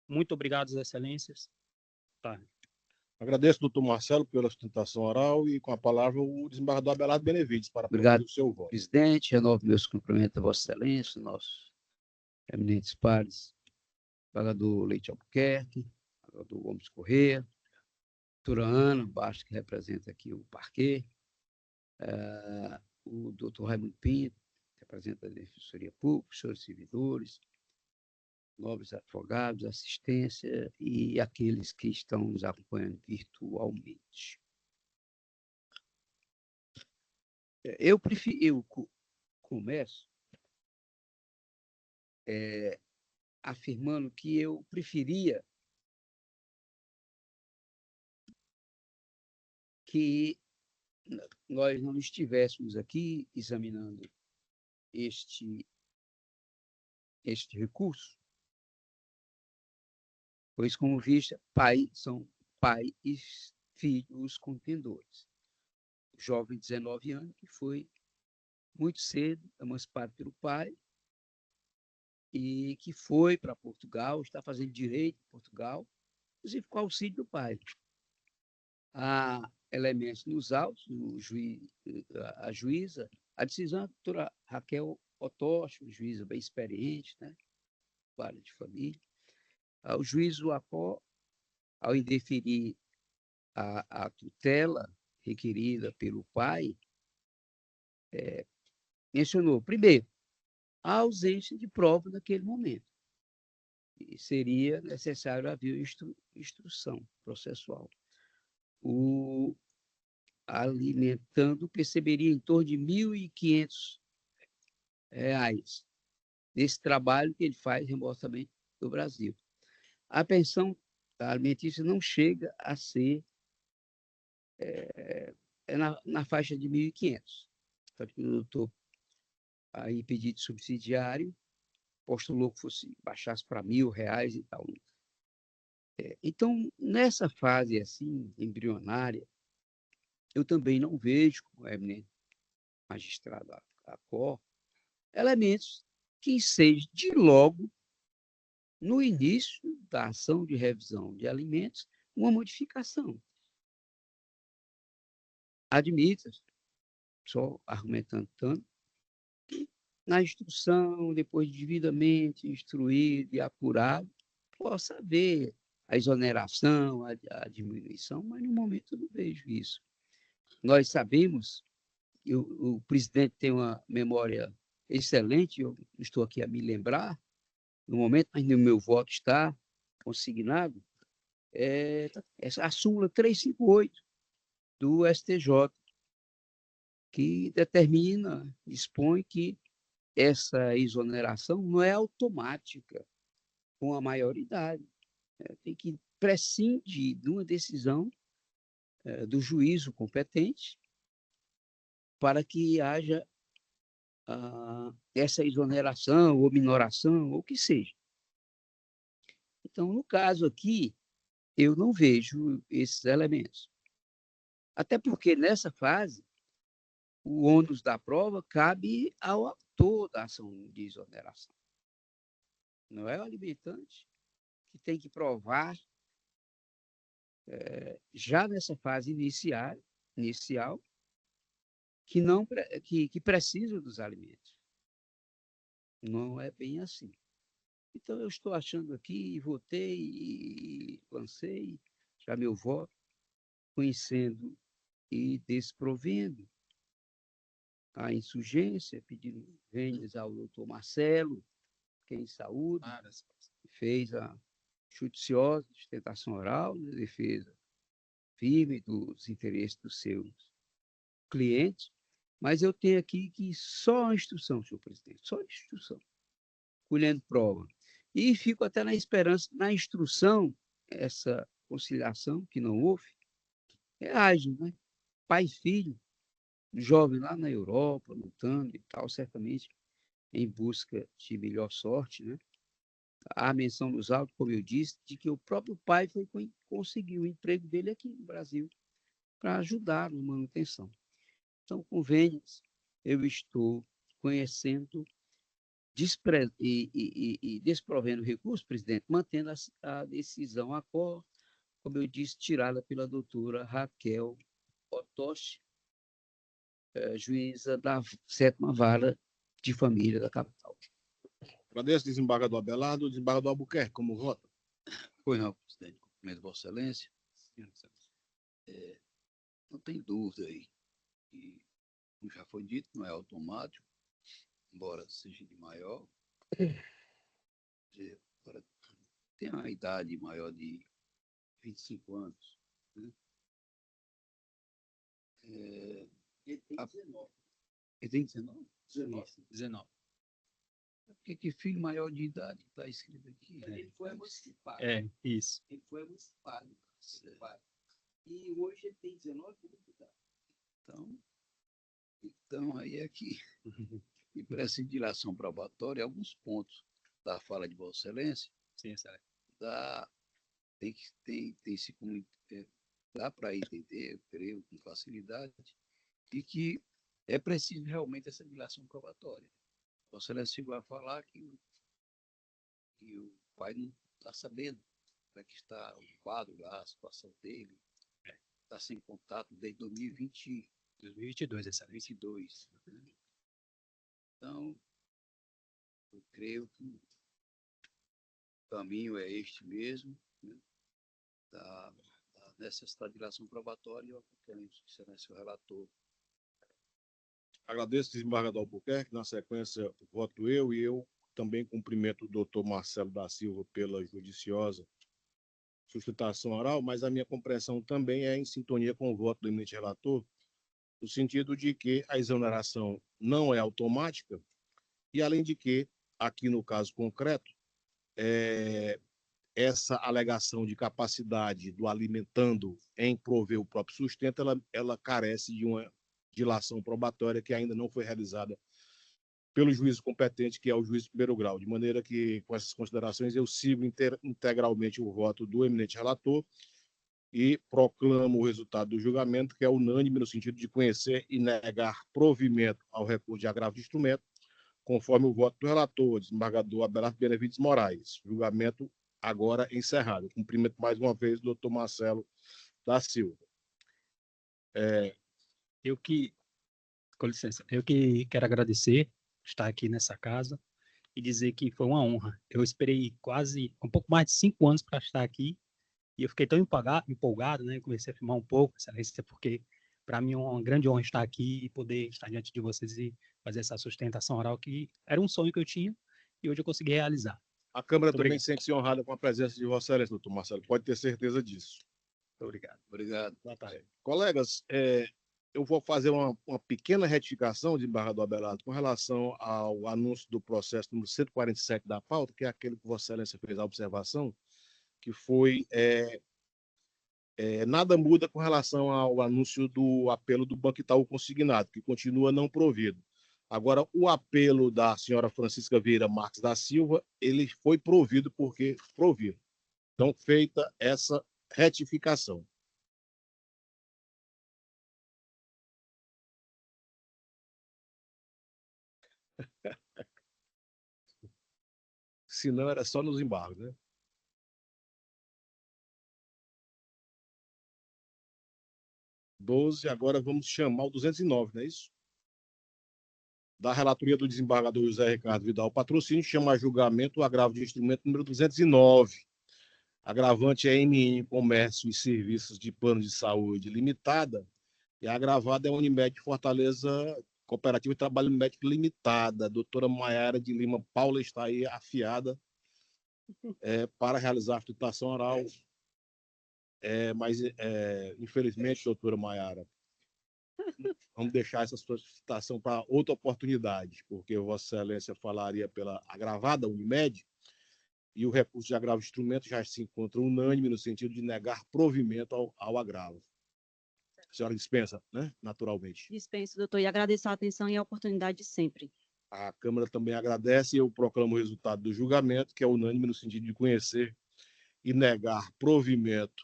Speaker 8: Muito obrigado, excelências. Tá.
Speaker 1: Agradeço, doutor Marcelo, pela sustentação oral e, com a palavra, o desembargador Abelardo Benevides para
Speaker 4: Obrigado,
Speaker 1: o seu voto.
Speaker 4: presidente. Renovo meus cumprimentos a Vossa Excelência, nossos eminentes pares, desembargador Leite Albuquerque, desembargador Gomes Corrêa, doutora Ana Bastos, que representa aqui o parquê, o doutor Raimundo Pinto, que representa a Defensoria Pública, os senhores servidores, nobres advogados, assistência e aqueles que estão nos acompanhando virtualmente. Eu começo afirmando que eu preferia que nós não estivéssemos aqui examinando este recurso, pois, como vista, são pai e filho os contendores. O jovem de 19 anos, que foi muito cedo emancipado pelo pai e que foi para Portugal, está fazendo direito em Portugal, inclusive com o auxílio do pai. Há elementos nos autos, a juíza, a decisão da doutora Raquel Otócio, juíza bem experiente, né? Vara de família. O juiz Uapó, ao indeferir a tutela requerida pelo pai, mencionou, primeiro, a ausência de prova naquele momento. E seria necessário haver instrução processual. O alimentando perceberia em torno de R$ 1.500 desse trabalho que ele faz remotamente no Brasil. A pensão alimentícia não chega a ser na faixa de 1.500. Tanto que o doutor, aí, pedido subsidiário, postulou que baixasse para R$ 1.000 e tal. Então, nessa fase assim, embrionária, eu também não vejo, como eminente magistrado Acor, elementos que sejam de logo, no início da ação de revisão de alimentos, uma modificação. Admita-se, só argumentando tanto, que na instrução, depois de devidamente instruído e apurado, possa haver a exoneração, a diminuição, mas no momento eu não vejo isso. Nós sabemos, o presidente tem uma memória excelente, eu estou aqui a me lembrar, no momento, mas no meu voto está consignado, a súmula 358 do STJ, que dispõe que essa exoneração não é automática com a maioridade. Tem que prescindir de uma decisão do juízo competente para que haja essa exoneração ou minoração, ou o que seja. Então, no caso aqui, eu não vejo esses elementos. Até porque, nessa fase, o ônus da prova cabe ao autor da ação de exoneração. Não é o alimentante que tem que provar, já nessa fase inicial, que precisa dos alimentos. Não é bem assim. Então, eu estou achando aqui, votei e lancei já meu voto, conhecendo e desprovendo a insurgência, pedindo vênias ao doutor Marcelo, que em saúde fez a judiciosa sustentação oral, na defesa firme dos interesses dos seus clientes, mas eu tenho aqui que só a instrução, senhor presidente, só a instrução, colhendo prova. E fico até na esperança, na instrução, essa conciliação que não houve, é ágil, né? Pai e filho, jovem lá na Europa, lutando e tal, certamente em busca de melhor sorte, né? Há menção nos autos, como eu disse, de que o próprio pai foi conseguiu o emprego dele aqui no Brasil para ajudar na manutenção. Então, com vênias, eu estou conhecendo e desprovendo o recurso, presidente, mantendo a decisão ACOR, como eu disse, tirada pela doutora Raquel Otoshi, juíza da 7ª Vara de Família da capital.
Speaker 1: Agradeço, desembargador Abelardo. Desembargador Albuquerque, como vota?
Speaker 4: Pois não, presidente. Cumprimento Vossa Excelência. Não tem dúvida aí. E, como já foi dito, não é automático, embora seja de maior. Tem uma idade maior de 25 anos. Né? Ele tem 19. Ele tem 19? 19. Porque filho maior de idade está escrito aqui?
Speaker 8: Ele
Speaker 4: foi emancipado.
Speaker 8: Isso.
Speaker 4: Ele foi emancipado. E hoje ele tem 19 anos de idade. Então aí é que, e para essa dilação probatória, alguns pontos da fala de Vossa Excelência,
Speaker 8: Sim, excelente.
Speaker 4: Dá para entender, eu creio, com facilidade, e que é preciso realmente essa dilação probatória. Vossa Excelência chegou a falar que o pai não está sabendo como é que está o quadro lá, a situação dele, está sem contato desde
Speaker 8: 2022, excelente.
Speaker 4: 2022. Então, eu creio que o caminho é este mesmo, né? Da necessidade de dilação probatória, eu acompanho o excelência relator.
Speaker 1: Agradeço, desembargador Albuquerque. Na sequência, voto eu, e eu também cumprimento o doutor Marcelo da Silva pela judiciosa sustentação oral, mas a minha compreensão também é em sintonia com o voto do eminente relator, no sentido de que a exoneração não é automática e, além de que, aqui no caso concreto, essa alegação de capacidade do alimentando em prover o próprio sustento, ela carece de uma dilação probatória que ainda não foi realizada pelo juízo competente, que é o juiz de primeiro grau, de maneira que, com essas considerações, eu sigo integralmente o voto do eminente relator e proclamo o resultado do julgamento, que é unânime no sentido de conhecer e negar provimento ao recurso de agravo de instrumento, conforme o voto do relator, desembargador Abelardo Benevides Moraes. Julgamento agora encerrado. Cumprimento mais uma vez o doutor Marcelo da Silva.
Speaker 8: Com licença, eu que quero agradecer estar aqui nessa casa e dizer que foi uma honra. Eu esperei quase um pouco mais de 5 anos para estar aqui E eu fiquei tão empolgado, né? Comecei a filmar um pouco, Excelência, porque para mim é uma grande honra estar aqui e poder estar diante de vocês e fazer essa sustentação oral que era um sonho que eu tinha e hoje eu consegui realizar.
Speaker 1: A Câmara
Speaker 8: Muito
Speaker 1: também
Speaker 8: obrigado.
Speaker 1: sente-se honrada com a presença de Vossa Excelência, doutor Marcelo. Pode ter certeza disso.
Speaker 8: Muito obrigado.
Speaker 4: Obrigado.
Speaker 8: Boa tarde.
Speaker 1: Colegas, eu vou fazer uma pequena retificação, desembargador Abelardo, com relação ao anúncio do processo número 147 da pauta, que é aquele que Vossa Excelência fez a observação, que foi nada muda com relação ao anúncio do apelo do Banco Itaú consignado, que continua não provido. Agora, o apelo da senhora Francisca Vieira Marques da Silva, ele foi provido porque provido. Então, feita essa retificação. Se não, era só nos embargos, né? Agora vamos chamar o 209, não é isso? Da relatoria do desembargador José Ricardo Vidal Patrocínio, chama a julgamento o agravo de instrumento número 209. Agravante é MN Comércio e Serviços de Plano de Saúde Limitada, e a agravada é a Unimed Fortaleza Cooperativa de Trabalho Médico Limitada. A doutora Maiara de Lima Paula está aí afiada para realizar a sustentação oral. Mas, infelizmente, doutora Maiara, vamos deixar essa solicitação para outra oportunidade, porque Vossa Excelência falaria pela agravada Unimed, e o recurso de agravo de instrumento já se encontra unânime no sentido de negar provimento ao agravo. A senhora dispensa, né? Naturalmente.
Speaker 9: Dispenso, doutor, e agradeço a atenção e a oportunidade de sempre.
Speaker 1: A Câmara também agradece e eu proclamo o resultado do julgamento, que é unânime no sentido de conhecer e negar provimento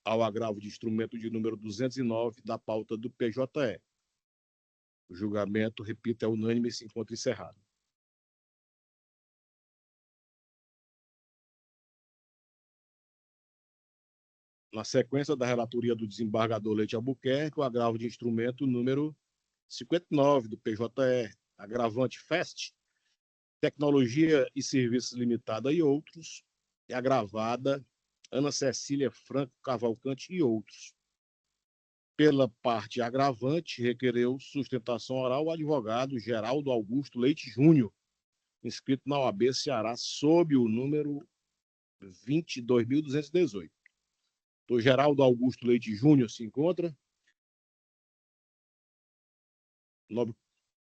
Speaker 1: ao agravo de instrumento de número 209 da pauta do PJE. O julgamento, repito, é unânime e se encontra encerrado. Na sequência da relatoria do desembargador Leite Albuquerque, o agravo de instrumento número 59 do PJE, agravante FEST, Tecnologia e Serviços Limitada e outros, e agravada Ana Cecília Franco Cavalcante e outros. Pela parte agravante, requereu sustentação oral o advogado Geraldo Augusto Leite Júnior, inscrito na OAB Ceará, sob o número 22.218. Doutor Geraldo Augusto Leite Júnior se encontra.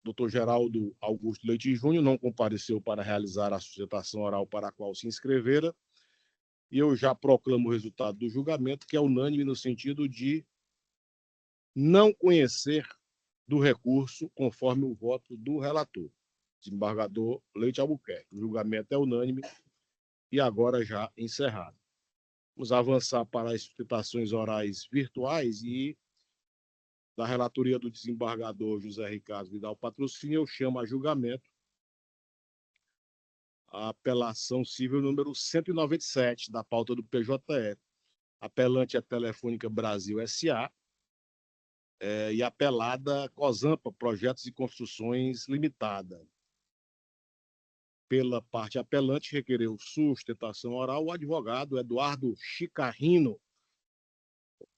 Speaker 1: Doutor Geraldo Augusto Leite Júnior não compareceu para realizar a sustentação oral para a qual se inscrevera, e eu já proclamo o resultado do julgamento, que é unânime no sentido de não conhecer do recurso conforme o voto do relator, desembargador Leite Albuquerque. O julgamento é unânime e agora já encerrado. Vamos avançar para as sustentações orais virtuais e da relatoria do desembargador José Ricardo Vidal Patrocínio, eu chamo a julgamento a apelação civil número 197 da pauta do PJE. Apelante é Telefônica Brasil S.A. E apelada COSAMPA, Projetos e Construções Limitada. Pela parte apelante, requereu sustentação oral o advogado Eduardo Chicarrino,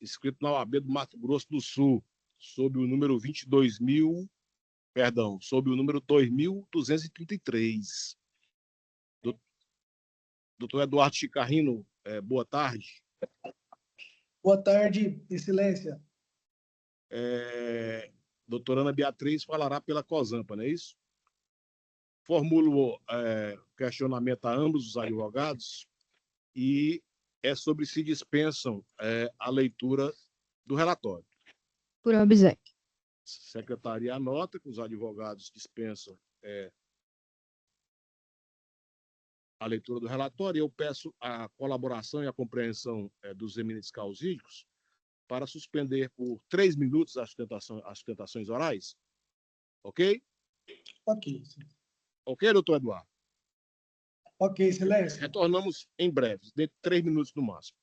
Speaker 1: inscrito na OAB do Mato Grosso do Sul, sob o número 2233. Doutor Eduardo Chicarrino, boa tarde.
Speaker 10: Boa tarde, Excelência.
Speaker 1: Doutora Ana Beatriz falará pela COSAMPA, não é isso? Formulo questionamento a ambos os advogados e é sobre se dispensam a leitura do relatório.
Speaker 11: Por obséquio.
Speaker 1: Secretaria anota que os advogados dispensam a leitura do relatório, e eu peço a colaboração e a compreensão dos eminentes causídicos para suspender por 3 minutos as sustentações orais. Ok?
Speaker 10: Ok.
Speaker 1: Ok, doutor Eduardo?
Speaker 10: Ok, Excelência.
Speaker 1: Retornamos em breve, dentro de 3 minutos no máximo.